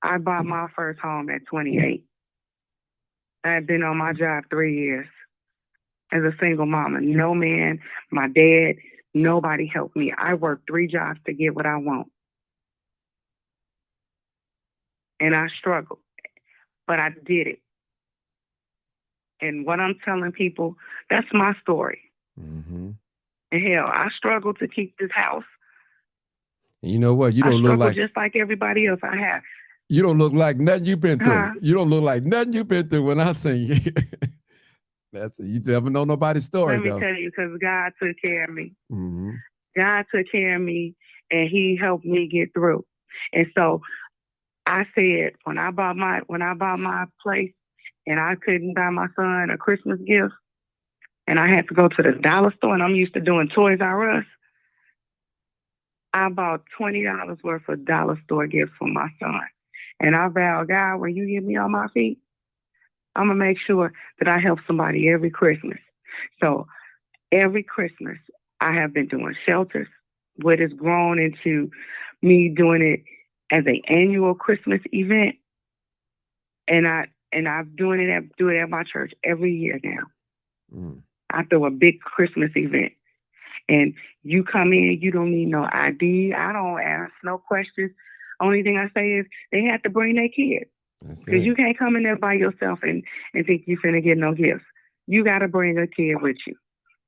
I bought my first home at 28. I had been on my job 3 years as a single mama. No man, my dad, nobody helped me. I worked 3 jobs to get what I want. And I struggled, but I did it. And what I'm telling people, that's my story. And hell, I struggled to keep this house.
And you know what? You don't look like
just like everybody else. I have.
You don't look like nothing you've been through. You don't look like nothing you've been through when I sing you. You never know nobody's story,
Let me
though.
tell you, because God took care of me. God took care of me, and He helped me get through. And so I said, when I bought my place, and I couldn't buy my son a Christmas gift, and I had to go to the dollar store, and I'm used to doing Toys R Us. I bought $20 worth of dollar store gifts for my son. And I vowed, God, when you get me on my feet, I'm going to make sure that I help somebody every Christmas. So every Christmas, I have been doing shelters, what has grown into me doing it as an annual Christmas event. And and I'm do it at my church every year now.
Mm.
I throw a big Christmas event. And you come in, you don't need no ID. I don't ask no questions. Only thing I say is they have to bring their kids. Because you can't come in there by yourself and think you're finna get no gifts. You got to bring a kid with you.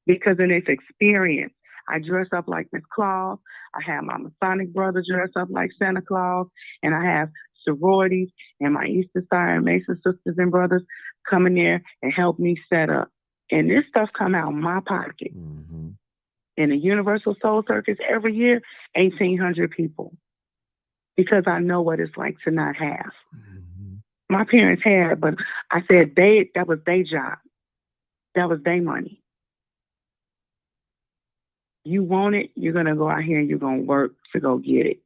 Because in this experience, I dress up like Miss Claus. I have my Masonic brother dress up like Santa Claus. And I have sororities and my Easter Star and Mason sisters and brothers come in there and help me set up. And this stuff come out of my pocket.
Mm-hmm.
In the Universal Soul Circus every year, 1,800 people. Because I know what it's like to not have.
Mm-hmm.
My parents had, but I said that was their job. That was their money. You want it, you're going to go out here and you're going to work to go get it.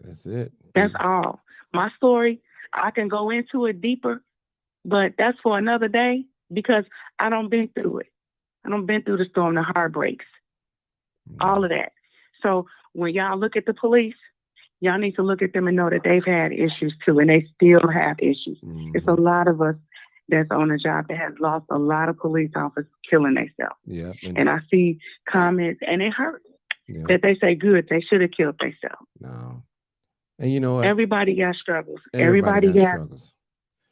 That's it.
That's all. My story, I can go into it deeper, but that's for another day because I don't been through it. I don't been through the storm, the heartbreaks, all of that. So when y'all look at the police, y'all need to look at them and know that they've had issues too, and they still have issues.
Mm-hmm.
It's a lot of us that's on the job that has lost a lot of police officers killing themselves.
Yeah.
And I see comments, and it hurts that they say, good, they should have killed themselves.
No. And you know what?
Everybody got struggles.
Everybody got struggles.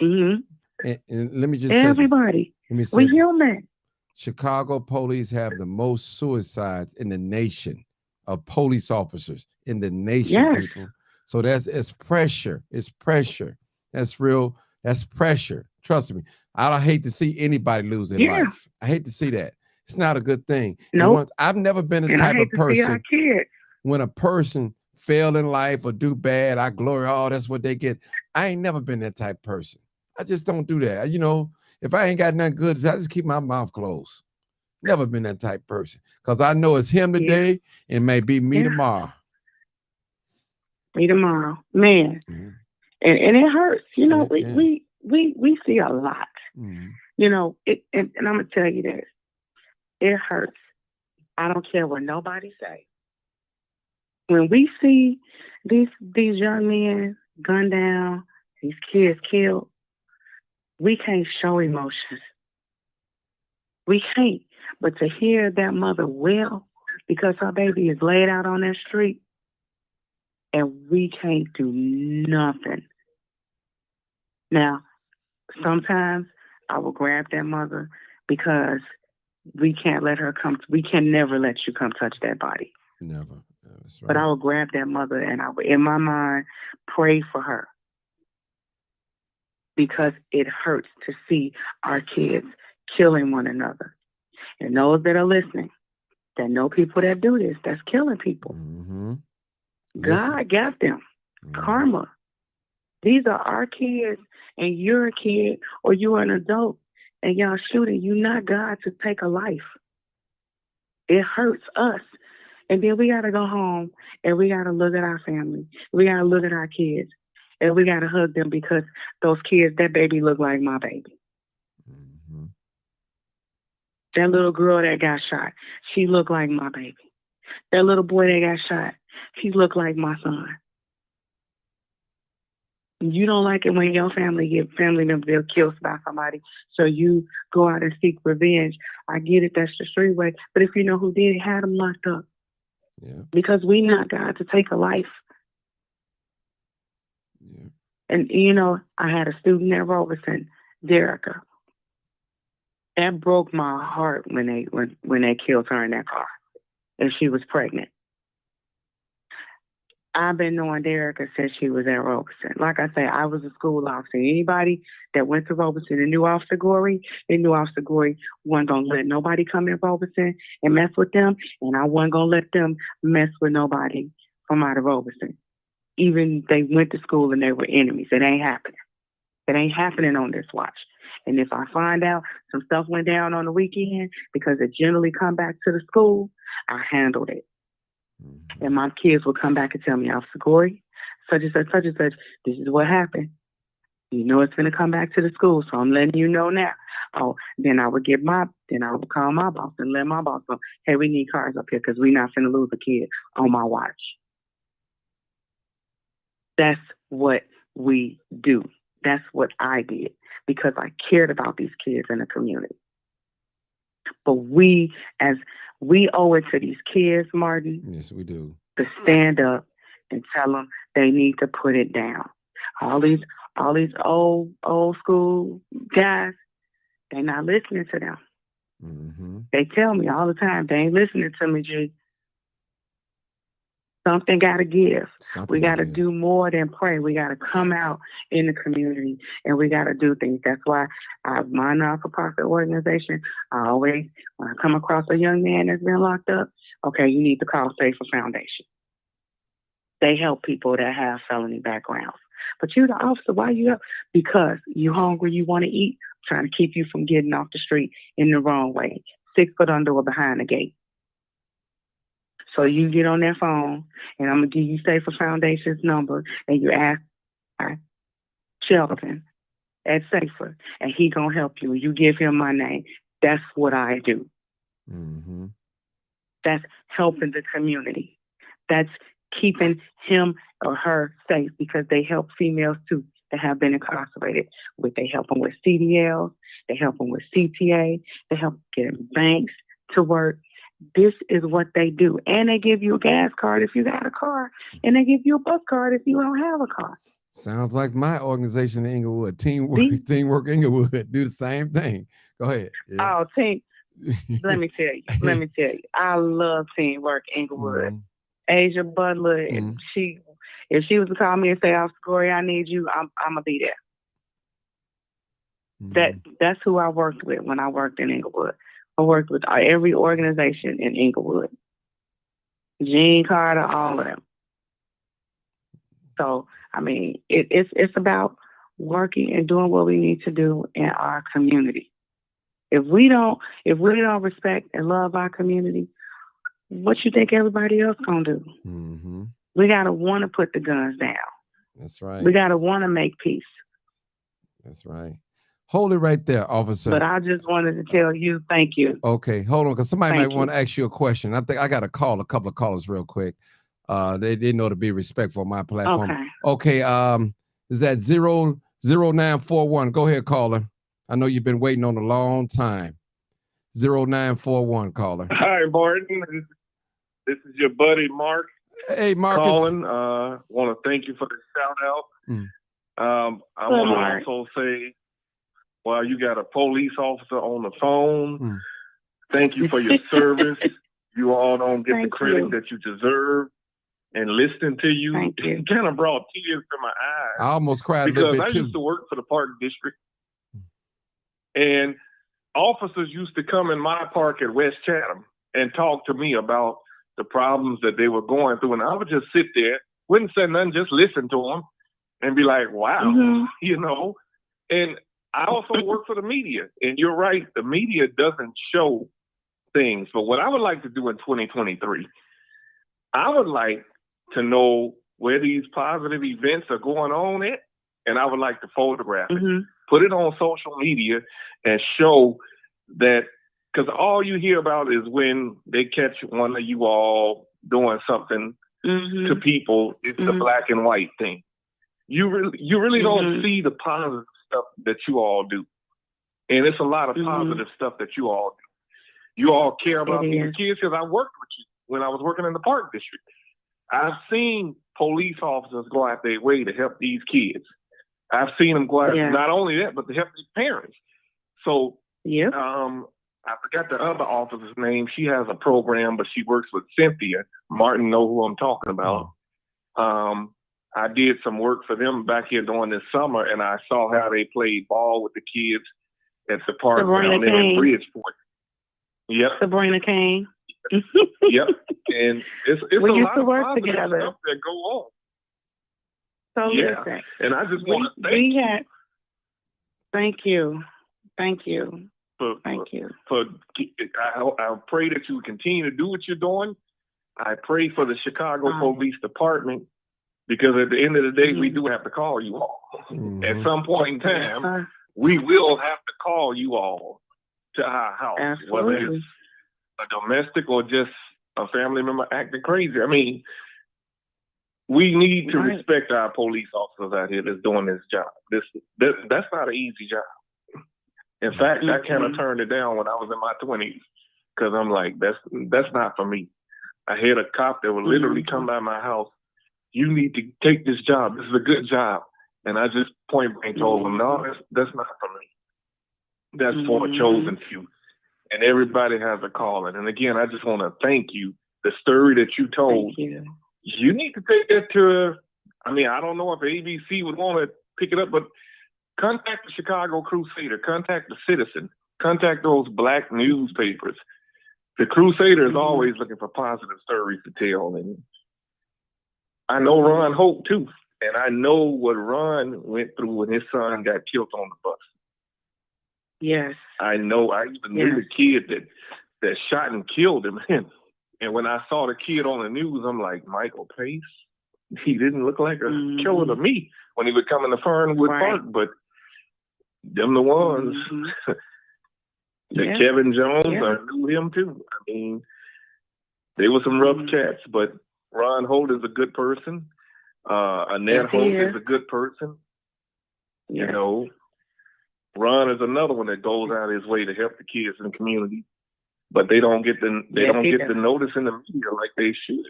Mm-hmm.
And let me just
everybody.
Let me say
we human.
Chicago police have the most suicides in the nation of police officers in the nation, people. So it's pressure. It's pressure. That's real. That's pressure. Trust me. I don't hate to see anybody lose their life. I hate to see that. It's not a good thing.
No,
I've never been the type of person
see
when a person fail in life or do bad, I glory, oh, that's what they get. I ain't never been that type of person. I just don't do that. You know, if I ain't got nothing good, I just keep my mouth closed. Never been that type of person. Because I know it's him today and it may be me tomorrow.
Me tomorrow. Man. Mm-hmm. And it hurts. You know, we see a lot. Mm-hmm. You know, and I'm gonna tell you this. It hurts. I don't care what nobody say. When we see these young men gunned down, these kids killed, we can't show emotions. We can't. But to hear that mother wail because her baby is laid out on that street and we can't do nothing. Now, sometimes I will grab that mother because we can't let her come. We can never let you come touch that body.
Never. That's right.
But I will grab that mother and I will, in my mind, pray for her. Because it hurts to see our kids killing one another. And those that are listening, that know people that do this, that's killing people.
Mm-hmm.
God got them. Mm-hmm. Karma. These are our kids, and you're a kid or you're an adult, and y'all shooting. You're not God to take a life. It hurts us. And then we got to go home, and we got to look at our family. We got to look at our kids, and we got to hug them because those kids, that baby look like my baby. Mm-hmm. That little girl that got shot, she looked like my baby. That little boy that got shot, he looked like my son. You don't like it when your family members killed by somebody, so you go out and seek revenge. I get it, that's the street way. But if you know who did it, had them locked up. Yeah. Because we not God to take a life. Yeah. And you know, I had a student at Robeson, Derica. That broke my heart when they killed her in that car, and she was pregnant. I've been knowing Derica since she was at Robeson. Like I say, I was a school officer. Anybody that went to Robeson and knew Officer Gorey, they knew Officer Gorey wasn't going to let nobody come in Robeson and mess with them, and I wasn't going to let them mess with nobody from out of Robeson. Even they went to school and they were enemies. It ain't happening. It ain't happening on this watch. And if I find out some stuff went down on the weekend, because it generally come back to the school, I handled it. Mm-hmm. And my kids will come back and tell me, Officer Gorey, such and such, this is what happened. You know it's going to come back to the school, so I'm letting you know now. Oh, then I would call my boss and let my boss know, hey, we need cars up here because we're not going to lose a kid on my watch. That's what we do. That's what I did because I cared about these kids in the community. But we owe it to these kids, Martin.
Yes, we do.
To stand up and tell them they need to put it down. All these old school guys, they're not listening to them.
Mm-hmm.
They tell me all the time, they ain't listening to me, G. Something got to give. We got to do more than pray. We got to come out in the community and we got to do things. That's why my not-for-profit organization, I always, when I come across a young man that's been locked up, okay, you need to call Safer Foundation. They help people that have felony backgrounds. But you're the officer. Why you up? Because you hungry, you want to eat, trying to keep you from getting off the street in the wrong way. 6 foot under or behind the gate. So you get on their phone, and I'm going to give you Safer Foundation's number, and you ask Shelton at Safer, and he going to help you. You give him my name. That's what I do.
Mm-hmm.
That's helping the community. That's keeping him or her safe because they help females, too, that have been incarcerated. They help them with CDLs. They help them with CTA. They help get banks to work. This is what they do. And they give you a gas card if you got a car. And they give you a bus card if you don't have a car.
Sounds like my organization in Inglewood. Teamwork Inglewood. Do the same thing. Go ahead. Yeah.
Oh, let me tell you. I love Teamwork Inglewood. Mm-hmm. Asia Butler, mm-hmm. If she was to call me and say, Officer Corey, I need you, I'm going to be there. Mm-hmm. That's who I worked with when I worked in Inglewood. I worked with every organization in Inglewood. Gene Carter, all of them. So, I mean, it's about working and doing what we need to do in our community. If we don't respect and love our community, what you think everybody else gonna do?
Mm-hmm.
We gotta want to put the guns down.
That's right.
We gotta want to make peace.
That's right. Hold it right there, officer.
But I just wanted to tell you, thank you.
Okay, hold on, because somebody might want to ask you a question. I think I got to call a couple of callers real quick. They know to be respectful of my platform. Okay. Is that 0941? Go ahead, caller. I know you've been waiting on a long time. 0941, caller.
Hi, Martin. This is your buddy Mark.
Hey, Marcus.
Calling. Want to thank you for the shout out. I want to also say, while you got a police officer on the phone, thank you for your service. You all don't get the credit that you deserve. And listening to you, it kind of brought tears to my eyes.
I almost cried
because
a little bit
I used to work for the Park District, and officers used to come in my park at West Chatham and talk to me about the problems that they were going through, and I would just sit there, wouldn't say nothing, just listen to them, and be like, "Wow," you know. And I also work for the media, and you're right, the media doesn't show things. But what I would like to do in 2023, I would like to know where these positive events are going on at, and I would like to photograph it, put it on social media, and show that, because all you hear about is when they catch one of you all doing something to people. It's the black and white thing. You really don't see the positive stuff that you all do. And it's a lot of positive stuff that you all do. You all care about these kids, because I worked with you when I was working in the Park District. I've seen police officers go out their way to help these kids. I've seen them go out, not only that, but to help their parents. So, I forgot the other officer's name. She has a program, but she works with Cynthia. Martin know who I'm talking about. I did some work for them back here during this summer, and I saw how they played ball with the kids at the park down there in Bridgeport. Yep.
Sabrina Kane.
Yep. And it's a lot of positive
together.
stuff that go on.
So listen,
and I just want to thank you.
Thank you. Thank you.
I pray that you continue to do what you're doing. I pray for the Chicago Police Department, because at the end of the day, we do have to call you all. At some point in time, we will have to call you all to our house, whether it's a domestic or just a family member acting crazy. I mean, we need to
Right.
respect our police officers out here that's doing this job. That's not an easy job. In fact, I kind of turned it down when I was in my 20s because I'm like, that's not for me. I had a cop that would literally come by my house. You need to take this job. This is a good job. And I just point blank told him, no, that's not for me. That's for a chosen few. And everybody has a calling. And again, I just want to thank you. The story that you told, you need to take that to, I don't know if ABC would want to pick it up, but contact the Chicago Crusader, contact the Citizen, contact those black newspapers. The Crusader is always looking for positive stories to tell. And I know Ron Hope too. And I know what Ron went through when his son got killed on the bus.
Yes.
I know. I even knew the kid that shot and killed him. And when I saw the kid on the news, I'm like, Michael Pace? He didn't look like a killer to me when he would come in the Fernwood Park, but them the ones. Kevin Jones, I knew him too. They were some rough cats, but Ron Holt is a good person. Annette Holt is a good person. You know, Ron is another one that goes out his way to help the kids in the community, but they don't get the notice in the media like they should.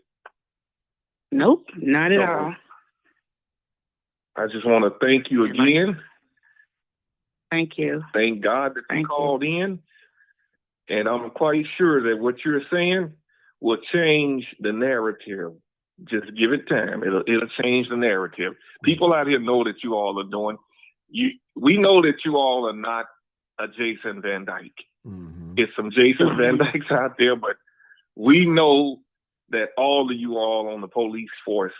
Nope, not at all.
I just want to thank you again.
Thank you.
Thank God that you called in. And I'm quite sure that what you're saying will change the narrative. Just give it time. It'll change the narrative. People out here know that you all are doing. We know that you all are not a Jason Van Dyke. It's some Jason Van Dykes out there, but we know that all of you all on the police force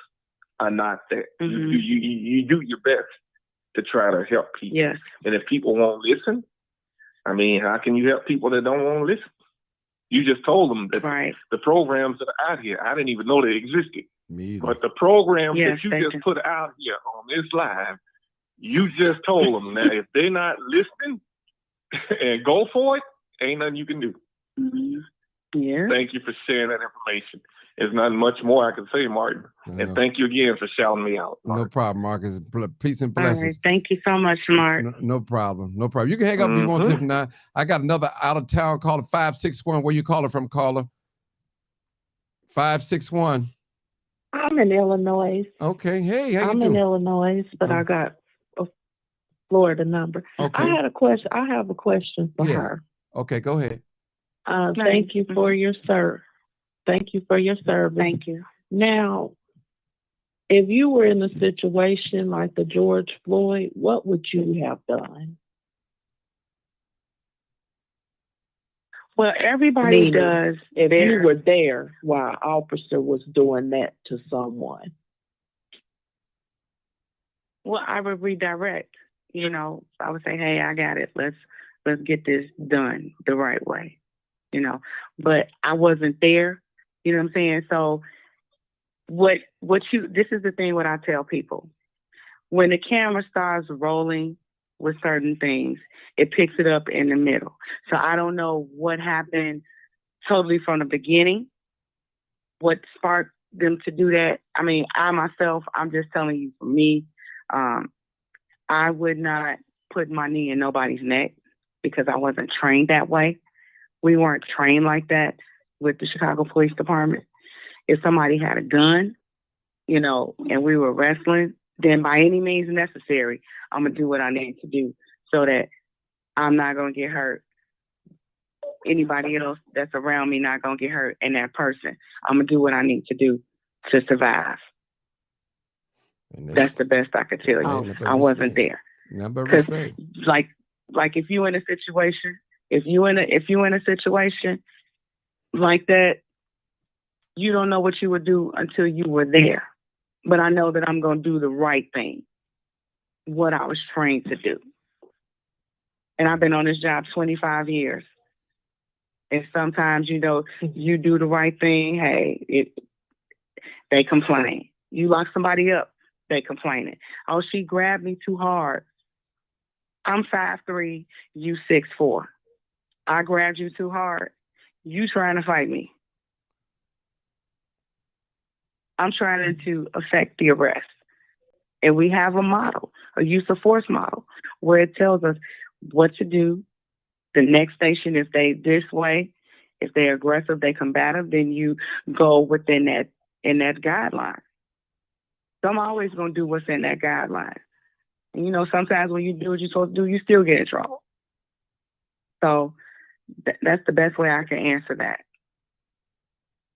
are not that. You do your best to try to help people.
Yes.
And if people won't listen, how can you help people that don't want to listen? You just told them that the programs that are out here, I didn't even know they existed.
Me either.
But the programs that you just put out here on this live, you just told them. Now, if they're not listening and go for it, ain't nothing you can do.
Yeah.
Thank you for sharing that information. There's not much more I can say, Martin. And thank you again for shouting me out, Martin.
No problem, Marcus. Peace and
All
blessings.
right. Thank you so much, Mark.
No problem. No problem. You can hang up if you want to. Now, I got another out-of-town caller, 561. Where you calling from, caller? 561.
I'm in Illinois.
Okay. Hey, how you
I'm
doing?
in Illinois, but I got a Florida number.
Okay.
I have a question for her.
Okay, go ahead.
Thank you for your service. Thank you for your service.
Thank you.
Now, if you were in a situation like the George Floyd, what would you have done?
Well, everybody does.
If you were there while an officer was doing that to someone.
Well, I would redirect. I would say, "Hey, I got it. Let's get this done the right way." But I wasn't there. You know what I'm saying? So this is the thing what I tell people. When the camera starts rolling with certain things, it picks it up in the middle. So I don't know what happened totally from the beginning, what sparked them to do that. I'm just telling you, for me, I would not put my knee in nobody's neck because I wasn't trained that way. We weren't trained like that with the Chicago Police Department. If somebody had a gun, and we were wrestling, then by any means necessary, I'm going to do what I need to do so that I'm not going to get hurt. Anybody else that's around me not going to get hurt, and that person, I'm going to do what I need to do to survive. That's the best I could tell you. I wasn't there.
Because,
like if you in a situation, if you in a situation like that, you don't know what you would do until you were there. But I know that I'm going to do the right thing, what I was trained to do. And I've been on this job 25 years. And sometimes, you do the right thing. Hey, they complain. You lock somebody up, they complaining. Oh, she grabbed me too hard. I'm 5'3", you 6'4". I grabbed you too hard. You trying to fight me. I'm trying to affect the arrest. And we have a model, a use of force model, where it tells us what to do. The next station, if they this way, if they're aggressive, they combative, then you go within that guideline. So I'm always gonna do what's in that guideline. And sometimes when you do what you're supposed to do, you still get in trouble. So that's the best way I can answer that.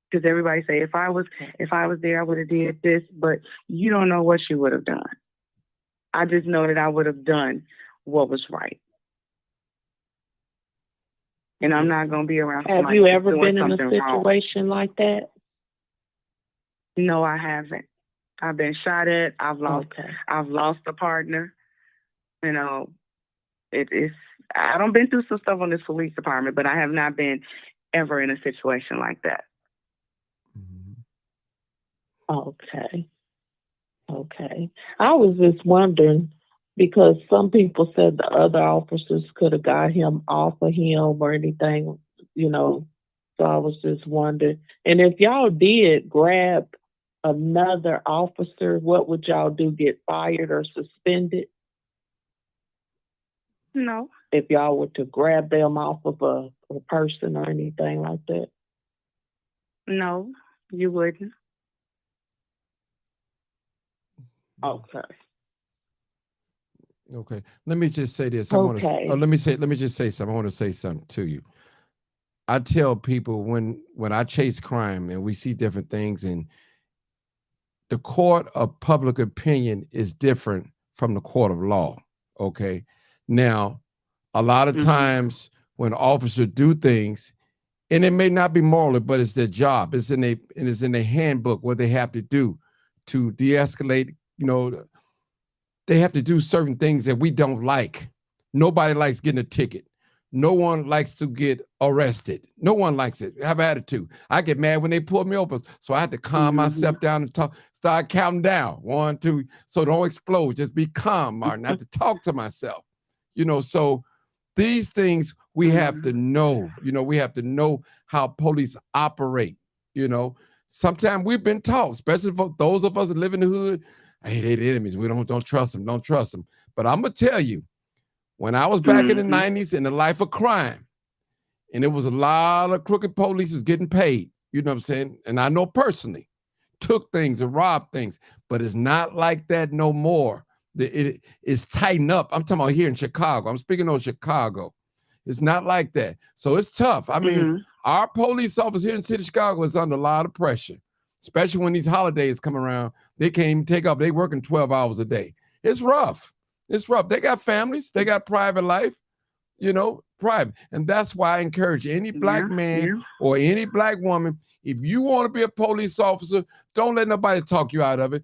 Because everybody say, if I was there, I would have did this, but you don't know what you would have done. I just know that I would have done what was right. And I'm not going to be around somebody.
Have you ever been in a
something wrong.
situation like that?
No, I haven't. I've been shot at. I've lost a partner. I don't been through some stuff on this police department, but I have not been ever in a situation like that.
Okay. I was just wondering because some people said the other officers could have got him off of him or anything, So I was just wondering. And if y'all did grab another officer, what would y'all do? Get fired or suspended?
No.
If y'all were to grab them off of a person or anything like that?
No, you wouldn't.
Okay.
Let me just say this.
Okay.
Let me just say something. I want to say something to you. I tell people when I chase crime and we see different things, and the court of public opinion is different from the court of law. Okay. Now, a lot of times when officers do things, and it may not be moral, but it's their job. It's in their handbook what they have to do to de-escalate. They have to do certain things that we don't like. Nobody likes getting a ticket. No one likes to get arrested. No one likes it. Have attitude. I get mad when they pull me over. So I had to calm myself down and start counting down. 1, 2. So don't explode. Just be calm, Martin. I have to talk to myself. So these things we have to know. We have to know how police operate. Sometimes we've been taught, especially for those of us that live in the hood, hey, they're the enemies. We don't trust them. Don't trust them. But I'm going to tell you, when I was back in the 90s in the life of crime, and there was a lot of crooked police was getting paid, you know what I'm saying? And I know personally, took things and robbed things, but it's not like that no more. It is tightened up. I'm talking about here in Chicago. I'm speaking of Chicago. It's not like that. So it's tough. I mean, our police officers here in the city of Chicago is under a lot of pressure, especially when these holidays come around. They can't even take off. They working 12 hours a day. It's rough. It's rough. They got families. They got private life, private. And that's why I encourage any black man or any black woman, if you want to be a police officer, don't let nobody talk you out of it.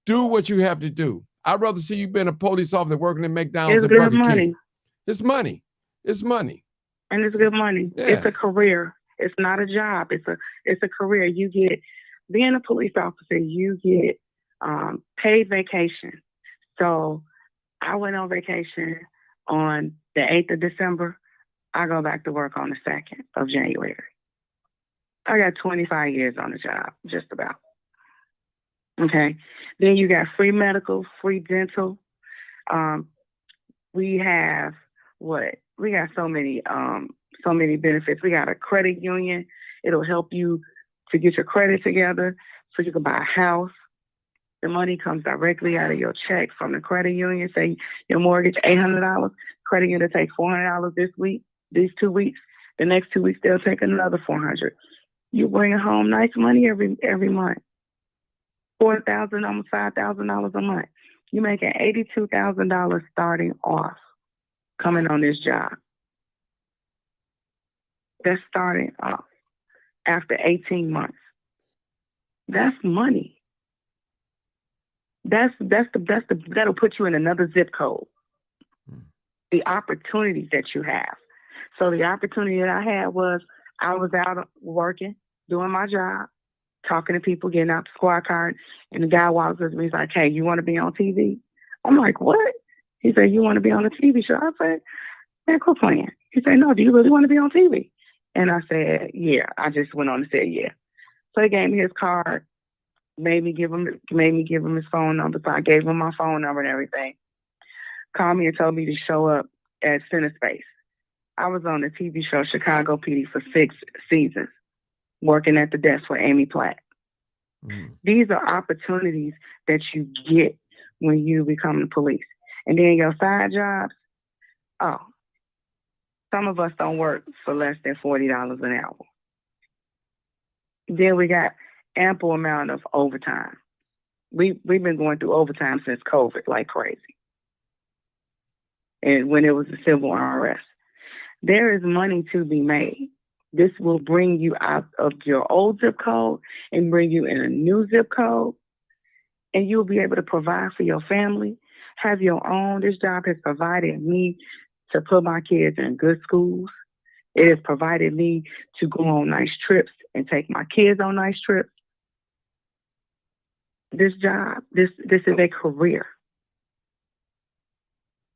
Do what you have to do. I'd rather see you being a police officer working at McDonald's and Burger King. It's money. It's money.
And it's good money. Yes. It's a career. It's not a job. It's a career. You get, being a police officer, you get paid vacation. So I went on vacation on the 8th of December. I go back to work on the 2nd of January. I got 25 years on the job, just about. Okay. Then you got free medical, free dental. We have we got so many benefits. We got a credit union. It'll help you to get your credit together so you can buy a house. The money comes directly out of your check from the credit union. Say your mortgage, $800. Credit union takes $400 this week, these 2 weeks. The next 2 weeks, they'll take another $400. You bring home nice money every month. $4,000, almost $5,000 a month. You're making $82,000 starting off coming on this job. That's starting off after 18 months. That's money. That'll put you in another zip code. The opportunities that you have. So the opportunity that I had was I was out working, doing my job, talking to people, getting out the squad card, and the guy walks up to me. He's like, "Hey, you want to be on TV?" I'm like, "What?" He said, "You want to be on a TV show?" I said, "Man, quit playing." He said, "No, do you really want to be on TV?" And I said, "Yeah." I just went on and said, "Yeah." So he gave me his card. Made me give him his phone number. So I gave him my phone number and everything. Called me and told me to show up at Center Space. I was on the TV show Chicago PD for 6 seasons, working at the desk for Amy Platt. These are opportunities that you get when you become the police. And then your side jobs, some of us don't work for less than $40 an hour. Then we got ample amount of overtime. We've been going through overtime since COVID like crazy. And when it was the civil unrest. There is money to be made. This will bring you out of your old zip code and bring you in a new zip code. And you'll be able to provide for your family, have your own. This job has provided me to put my kids in good schools. It has provided me to go on nice trips and take my kids on nice trips. This job, this is a career.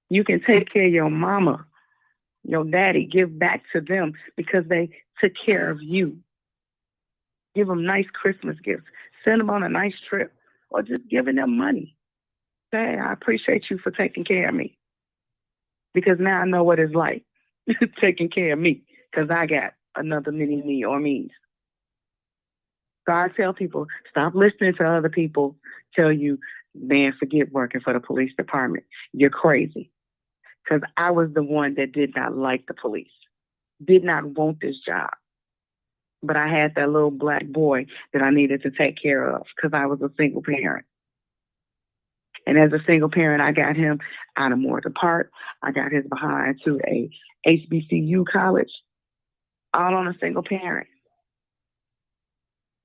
You can take care of your mama, your daddy, give back to them because they took care of you. Give them nice Christmas gifts. Send them on a nice trip or just giving them money. Say, I appreciate you for taking care of me because now I know what it's like taking care of me because I got another mini me or me's. So I tell people, stop listening to other people tell you, man, forget working for the police department. You're crazy. Because I was the one that did not like the police, did not want this job. But I had that little black boy that I needed to take care of because I was a single parent. And as a single parent, I got him out of Morton Park. I got his behind to a HBCU college, all on a single parent.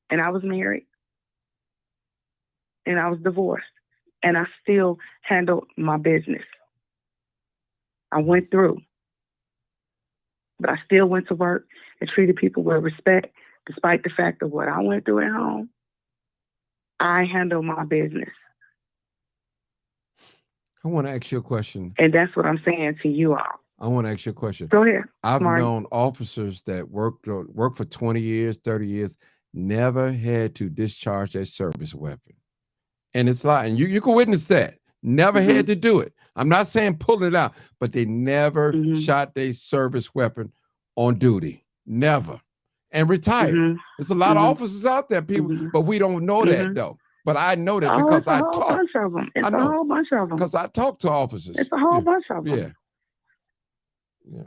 And I was married. And I was divorced. And I still handled my business. I went through. But I still went to work and treated people with respect, despite the fact of what I went through at home. I handle my business.
I want to ask you a question.
And that's what I'm saying to you all.
I want to ask you a question.
Go ahead.
I've known officers that worked for 20 years, 30 years, never had to discharge their service weapon. And it's like, and you can witness that. Never had to do it. I'm not saying pull it out, but they never shot their service weapon on duty. Never. And retired. There's a lot of officers out there, people, but we don't know that though. But I know that because I talk.
Bunch of them. It's a whole bunch of them.
Because I talk to officers.
It's a whole bunch of them.
Yeah.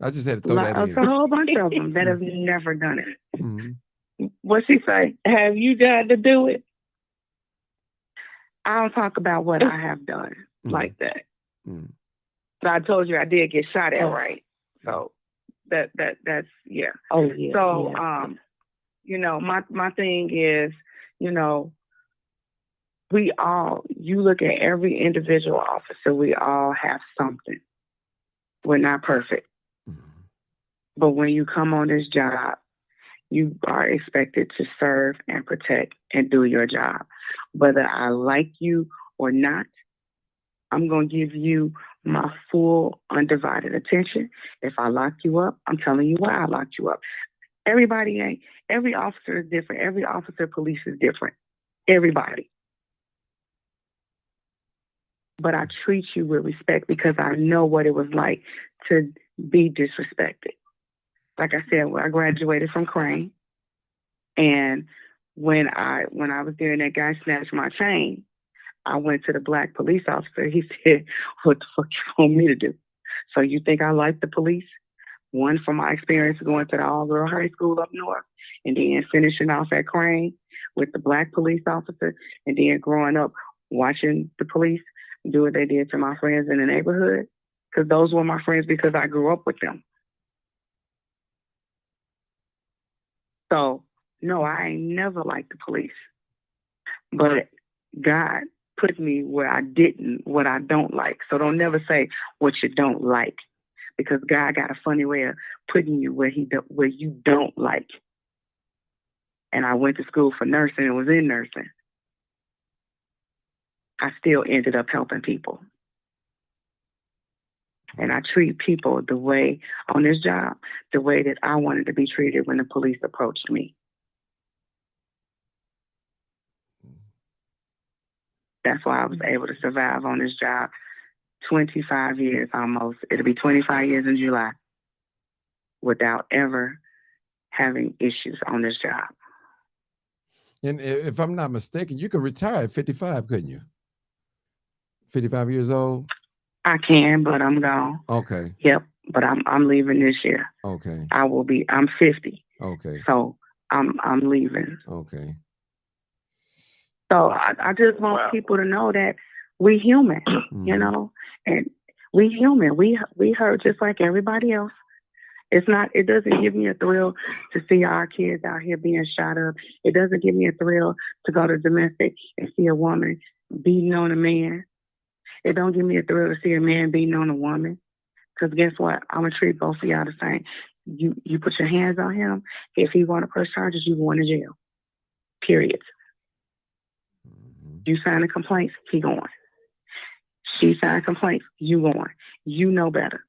I just had to throw that in.
It's a whole bunch of them that have never done it. What she say? Have you got to do it? I don't talk about what I have done like that. So I told you I did get shot at, right? So that's yeah.
Oh yeah.
So you know, my thing is, you know, we all, you look at every individual officer, we all have something. We're not perfect. But when you come on this job, you are expected to serve and protect and do your job. Whether I like you or not, I'm going to give you my full undivided attention. If I lock you up, I'm telling you why I locked you up. Every officer is different. Every officer police is different. Everybody. But I treat you with respect because I know what it was like to be disrespected. Like I said, I graduated from Crane. And when I was there and that guy snatched my chain, I went to the black police officer. He said, what the fuck you want me to do? So you think I like the police? One, from my experience going to the all-girl high school up north, and then finishing off at Crane with the black police officer, and then growing up watching the police do what they did to my friends in the neighborhood, because those were my friends because I grew up with them. So, no, I ain't never liked the police. But God put me where what I don't like. So don't never say what you don't like, because God got a funny way of putting you where you don't like. And I went to school for nursing and was in nursing. I still ended up helping people. And I treat people the way, on this job, the way that I wanted to be treated when the police approached me. That's why I was able to survive on this job 25 years almost. It'll be 25 years in July without ever having issues on this job.
And if I'm not mistaken, you could retire at 55, couldn't you? 55 years old?
I can, but I'm gone.
Okay.
Yep, but I'm leaving this year.
Okay.
I'm 50.
Okay.
So I'm leaving.
Okay.
So I just want people to know that we human, you know, and we human. We hurt just like everybody else. It doesn't give me a thrill to see our kids out here being shot up. It doesn't give me a thrill to go to domestic and see a woman beating on a man. It don't give me a thrill to see a man beating on a woman. Because guess what? I'm going to treat both of y'all the same. You put your hands on him. If he want to press charges, you going to jail. Period. You sign a complaint, he going. She signed complaints, you going. You know better.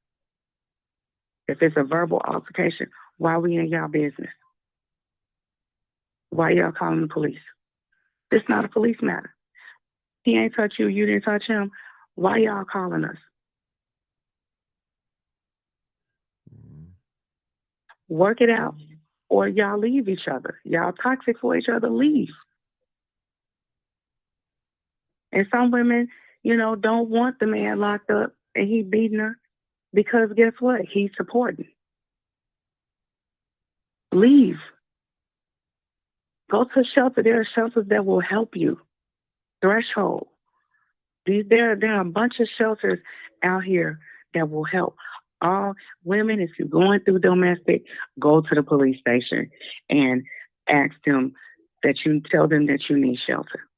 If it's a verbal altercation, why we in y'all business? Why y'all calling the police? This not a police matter. He ain't touch you, you didn't touch him. Why y'all calling us? Work it out, or y'all leave each other. Y'all toxic for each other, leave. And some women, you know, don't want the man locked up and he beating her because guess what? He's supporting. Leave. Go to a shelter. There are shelters that will help you. Threshold. There are a bunch of shelters out here that will help. All women, if you're going through domestic, go to the police station and ask them tell them that you need shelter.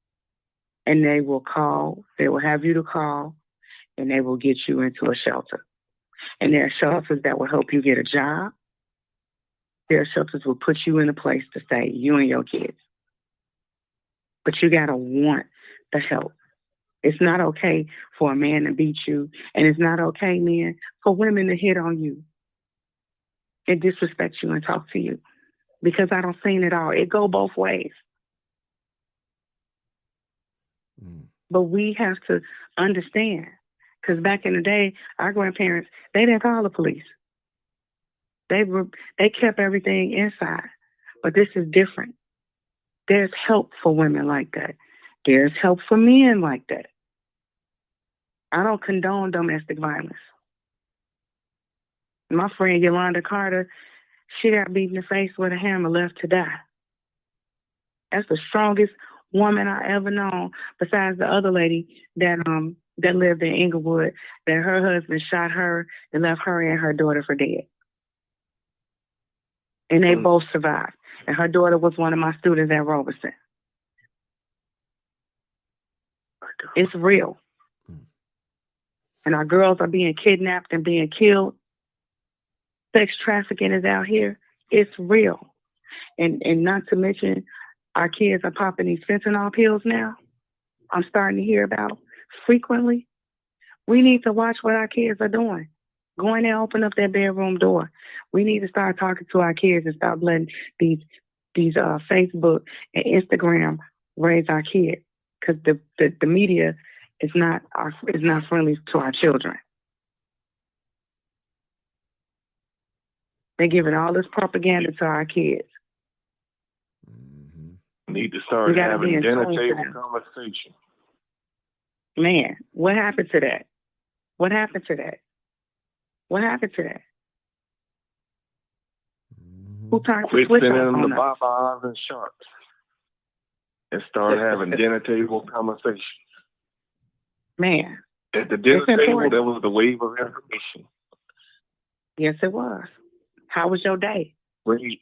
And they will have you to call, and they will get you into a shelter. And there are shelters that will help you get a job. There are shelters that will put you in a place to stay, you and your kids. But you got to want the help. It's not okay for a man to beat you, and it's not okay, men, for women to hit on you and disrespect you and talk to you, because I don't seen it all. It go both ways. But we have to understand, because back in the day, our grandparents, they didn't call the police. They kept everything inside. But this is different. There's help for women like that. There's help for men like that. I don't condone domestic violence. My friend Yolanda Carter, she got beat in the face with a hammer, left to die. That's the strongest woman I ever known, besides the other lady that lived in Inglewood, that her husband shot her and left her and her daughter for dead. And they both survived. And her daughter was one of my students at Robeson. It's real. And our girls are being kidnapped and being killed. Sex trafficking is out here. It's real. And not to mention, our kids are popping these fentanyl pills now. I'm starting to hear about frequently. We need to watch what our kids are doing. Go in there, open up that bedroom door. We need to start talking to our kids and stop letting these Facebook and Instagram raise our kids, because the media is not friendly to our children. They're giving all this propaganda to our kids.
Need to start having dinner table conversation.
Man, what happened to that? What happened to that? What happened to that? Who turned the
Quit
switch
sending
on
them the
us?
Babas and Sharks and start having dinner table conversation.
Man.
At the dinner
It's
table,
important.
there was the wave of information.
Yes, it was. How was your day?
Great.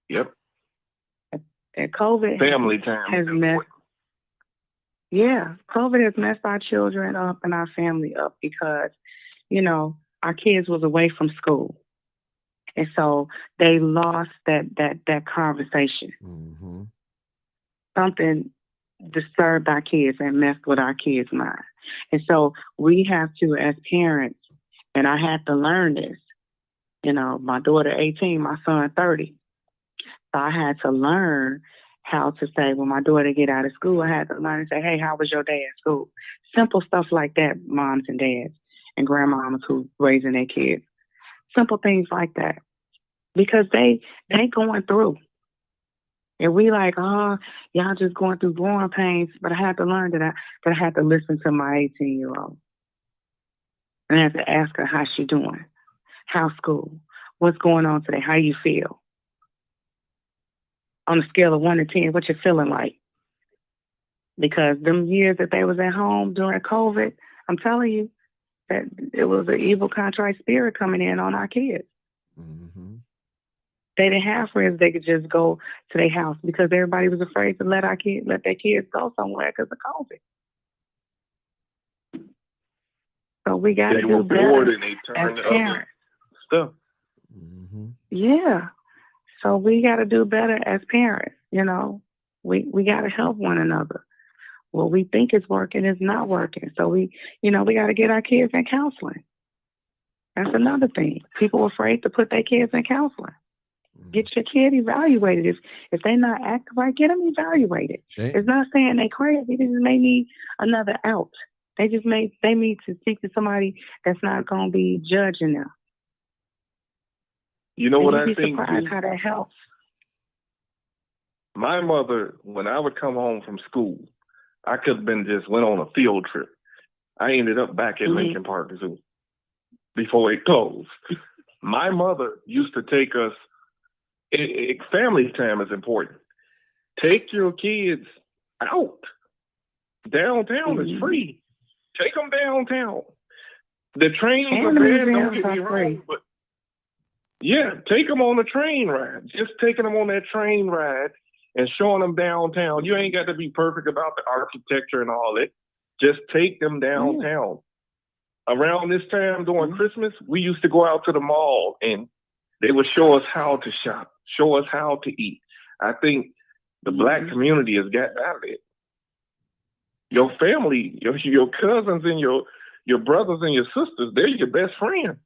Yep.
And COVID
Family time.
has COVID has messed our children up and our family up, because, you know, our kids was away from school. And so they lost that conversation.
Mm-hmm.
Something disturbed our kids and messed with our kids' mind. And so we have to, as parents, and I had to learn this, you know, my daughter 18, my son 30. So I had to learn how to say, when my daughter get out of school, I had to learn to say, hey, how was your day at school? Simple stuff like that, moms and dads and grandmamas who raising their kids. Simple things like that. Because they going through. And we like, oh, y'all just going through growing pains. But I had to learn that I had to listen to my 18-year-old. And I had to ask her how she doing, how's school, what's going on today, how you feel. On a scale of 1 to 10, what you feeling like? Because them years that they was at home during COVID, I'm telling you that it was an evil, contrite spirit coming in on our kids.
Mm-hmm.
They didn't have friends they could just go to their house because everybody was afraid to let their kids go somewhere because of COVID. So we got to do better as parents.
Stuff.
Mm-hmm.
Yeah. So we got to do better as parents. You know, we got to help one another. What we think is working is not working. So we got to get our kids in counseling. That's another thing. People are afraid to put their kids in counseling. Get your kid evaluated. If they're not acting right, get them evaluated. It's not saying they crazy. They just may need another out. They need to speak to somebody that's not going to be judging them.
You know what I
think?
think?
Surprised how that helps.
My mother, when I would come home from school, I could have been just went on a field trip. I ended up back at Lincoln Park Zoo before it closed. My mother used to take us. Family time is important. Take your kids out. Downtown is free. Take them downtown. The trains are bad, don't get me wrong, but yeah, take them on a train ride. Just taking them on that train ride and showing them downtown. You ain't got to be perfect about the architecture and all that. Just take them downtown. Around this time during Christmas, we used to go out to the mall and they would show us how to shop, show us how to eat. I think the Black community has gotten out of it. Your family, your cousins and your brothers and your sisters, they're your best friends.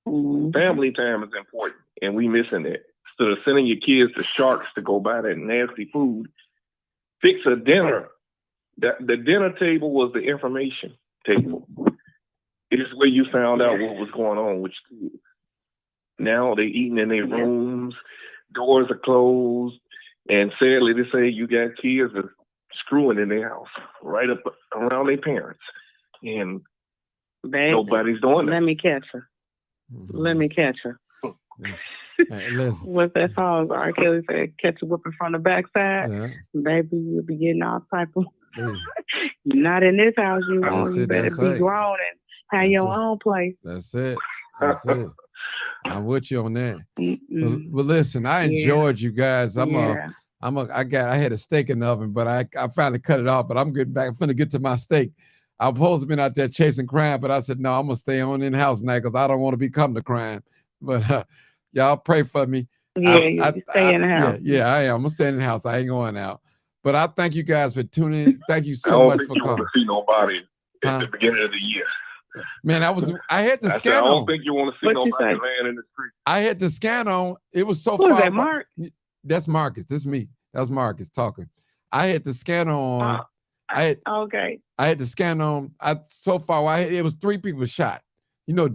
Family time is important, and we missing it. Instead of sending your kids to Sharks to go buy that nasty food, fix a dinner. The dinner table was the information table. It is where you found out what was going on with school. Now they eating in their rooms, doors are closed, and sadly to say, you got kids that screwing in their house right up around their parents, and nobody's doing that.
Let me catch her. Let me catch her.
Hey, listen.
What's that song? R. Kelly said, "Catch a whipping from the backside." Yeah. Baby, you'll be getting all type of. Not in this house. You better be grown and have your own place.
That's it. That's it. I'm with you on that. Well, listen, I enjoyed you guys. I had a steak in the oven, but I finally cut it off. But I'm getting back. I'm finna get to my steak. I was supposed to be out there chasing crime, but I said no. I'm gonna stay on in the house now because I don't want to become the crime. But y'all pray for me.
Yeah, stay in the house.
Yeah, I am. I'm gonna stay in the house. I ain't going out. But I thank you guys for tuning in. Thank you so much for coming. I don't think you want
to see nobody at the beginning of the year.
Man, I had to scan on.
I don't think you want to see nobody laying in the street.
I had to scan on. It was so
far.
Who is
that, Mark?
That's Marcus. That's me. That's Marcus talking. I had to scan on. I had to scan on. It was 3 people shot. 3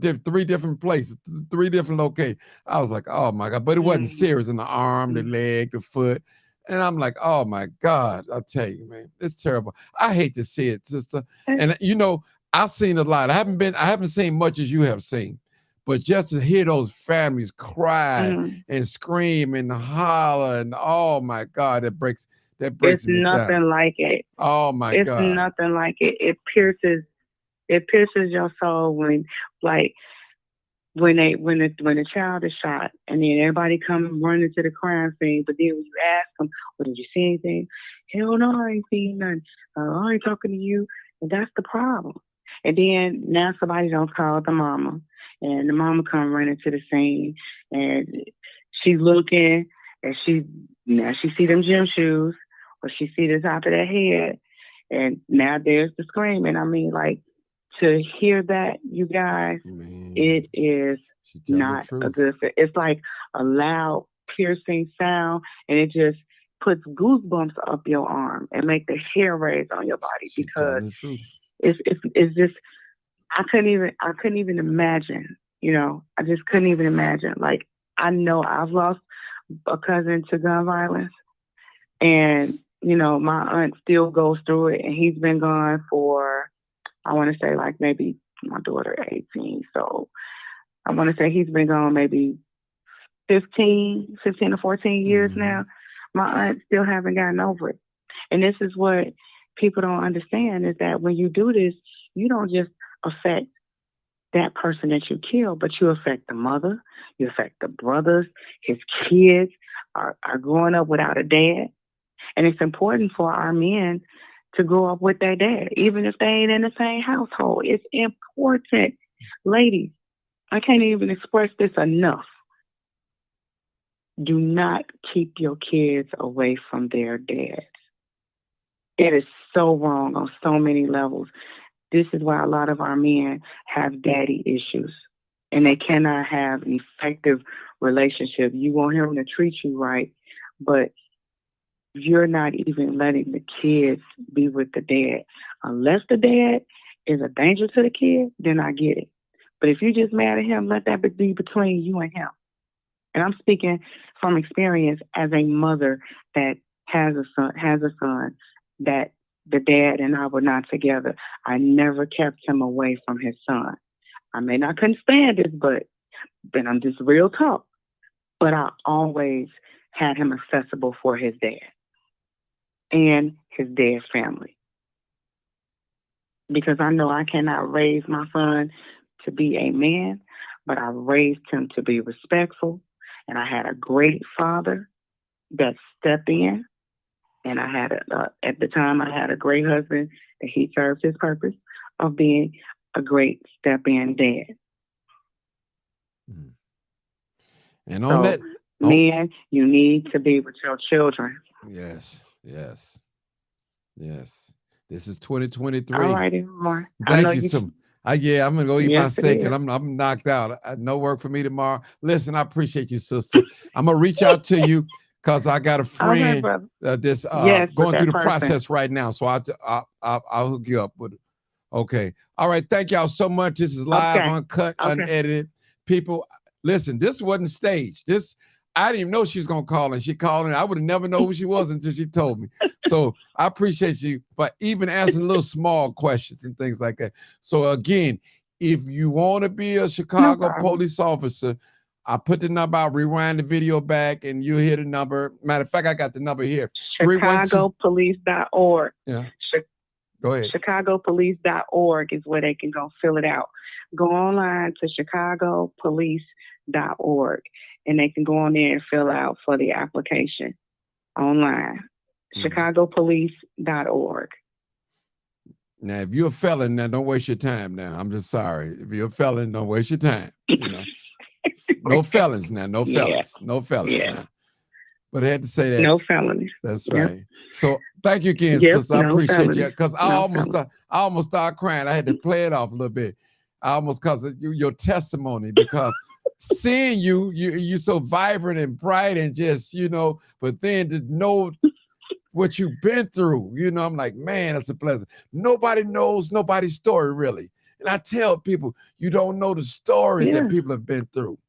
different places, 3 different locations. I was like, oh my God. But it wasn't serious in the arm, the leg, the foot. And I'm like, oh my God. I tell you, man, it's terrible. I hate to see it, sister. And I've seen a lot. I haven't seen much as you have seen, but just to hear those families cry and scream and holler and oh my God, that breaks
it's
me
nothing
down.
Like it.
Oh my God.
It's nothing like it. It pierces your soul when the child is shot and then everybody come running to the crime scene, but then when you ask them, well, did you see anything? Hell no, I ain't seen nothing. I ain't talking to you. And that's the problem. And then now somebody don't call the mama, and the mama come running to the scene, and she's looking, and she see them gym shoes, or she see the top of their head, and now there's the screaming. I mean, like, to hear that, you guys, it is not a good fit. It's like a loud, piercing sound, and it just puts goosebumps up your arm and make the hair raise on your body
She
because
telling the truth.
it's just I couldn't even imagine, you know, I just couldn't even imagine. Like, I know I've lost a cousin to gun violence, and, you know, my aunt still goes through it, and he's been gone for, I want to say, like, maybe my daughter 18. So I want to say he's been gone maybe 15 to 14 years now. My aunt still haven't gotten over it. And this is what people don't understand, is that when you do this, you don't just affect that person that you kill, but you affect the mother, you affect the brothers, his kids are growing up without a dad. And it's important for our men to grow up with their dad, even if they ain't in the same household. It's important. Ladies, I can't even express this enough. Do not keep your kids away from their dads. It is so wrong on so many levels. This is why a lot of our men have daddy issues, and they cannot have an effective relationship. You want him to treat you right, but you're not even letting the kids be with the dad. Unless the dad is a danger to the kid, then I get it. But if you just mad at him, let that be between you and him. And I'm speaking from experience as a mother that has a son that the dad and I were not together. I never kept him away from his son. I may not couldn't stand it, but then I'm just real talk. But I always had him accessible for his dad and his dad's family. Because I know I cannot raise my son to be a man, but I raised him to be respectful. And I had a great father that stepped in. And I had, at the time, I had a great husband that he served his purpose of being a great step-in dad.
And on that,
men, you need to be with your children.
Yes. This is 2023.
All right, everyone.
Thank you so much. Yeah, I'm gonna go eat my steak, and I'm knocked out. No work for me tomorrow. Listen, I appreciate you, sister. I'm gonna reach out to you because I got a friend going through the process right now. So I'll hook you up with it. Okay. All right. Thank y'all so much. This is live, uncut, unedited. People, listen, this wasn't staged. I didn't even know she was gonna call, and she called, and I would have never known who she was until she told me. So I appreciate you for even asking little small questions and things like that. So again, if you want to be a Chicago police officer, I put the number out, rewind the video back, and you'll hear the number. Matter of fact, I got the number here.
ChicagoPolice.org.
Yeah. Go ahead.
ChicagoPolice.org is where they can go fill it out. Go online to ChicagoPolice.org, and they can go on there and fill out for the application online. ChicagoPolice.org.
Now, if you're a felon, now don't waste your time. Now, I'm just sorry. If you're a felon, don't waste your time. You know, no felons now. No felons. No felons now. But I had to say that.
No felonies.
That's right. So thank you again, sister. I appreciate you, because I almost started crying. I had to play it off a little bit. I almost, because of your testimony, because seeing you're so vibrant and bright and just, you know, but then to know what you've been through, you know, I'm like, man, that's a blessing. Nobody knows nobody's story, really. And I tell people, you don't know the story that people have been through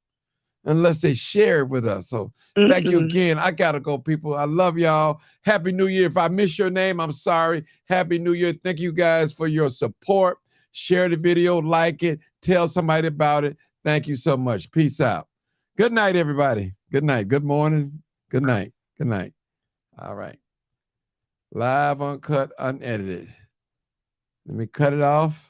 unless they share it with us. So thank you again. I gotta go, people. I love y'all. Happy New Year. If I miss your name, I'm sorry. Happy New Year. Thank you guys for your support. Share the video, like it, tell somebody about it. Thank you so much. Peace out. Good night, everybody. Good night. Good morning. Good night. Good night. All right. Live, uncut, unedited. Let me cut it off.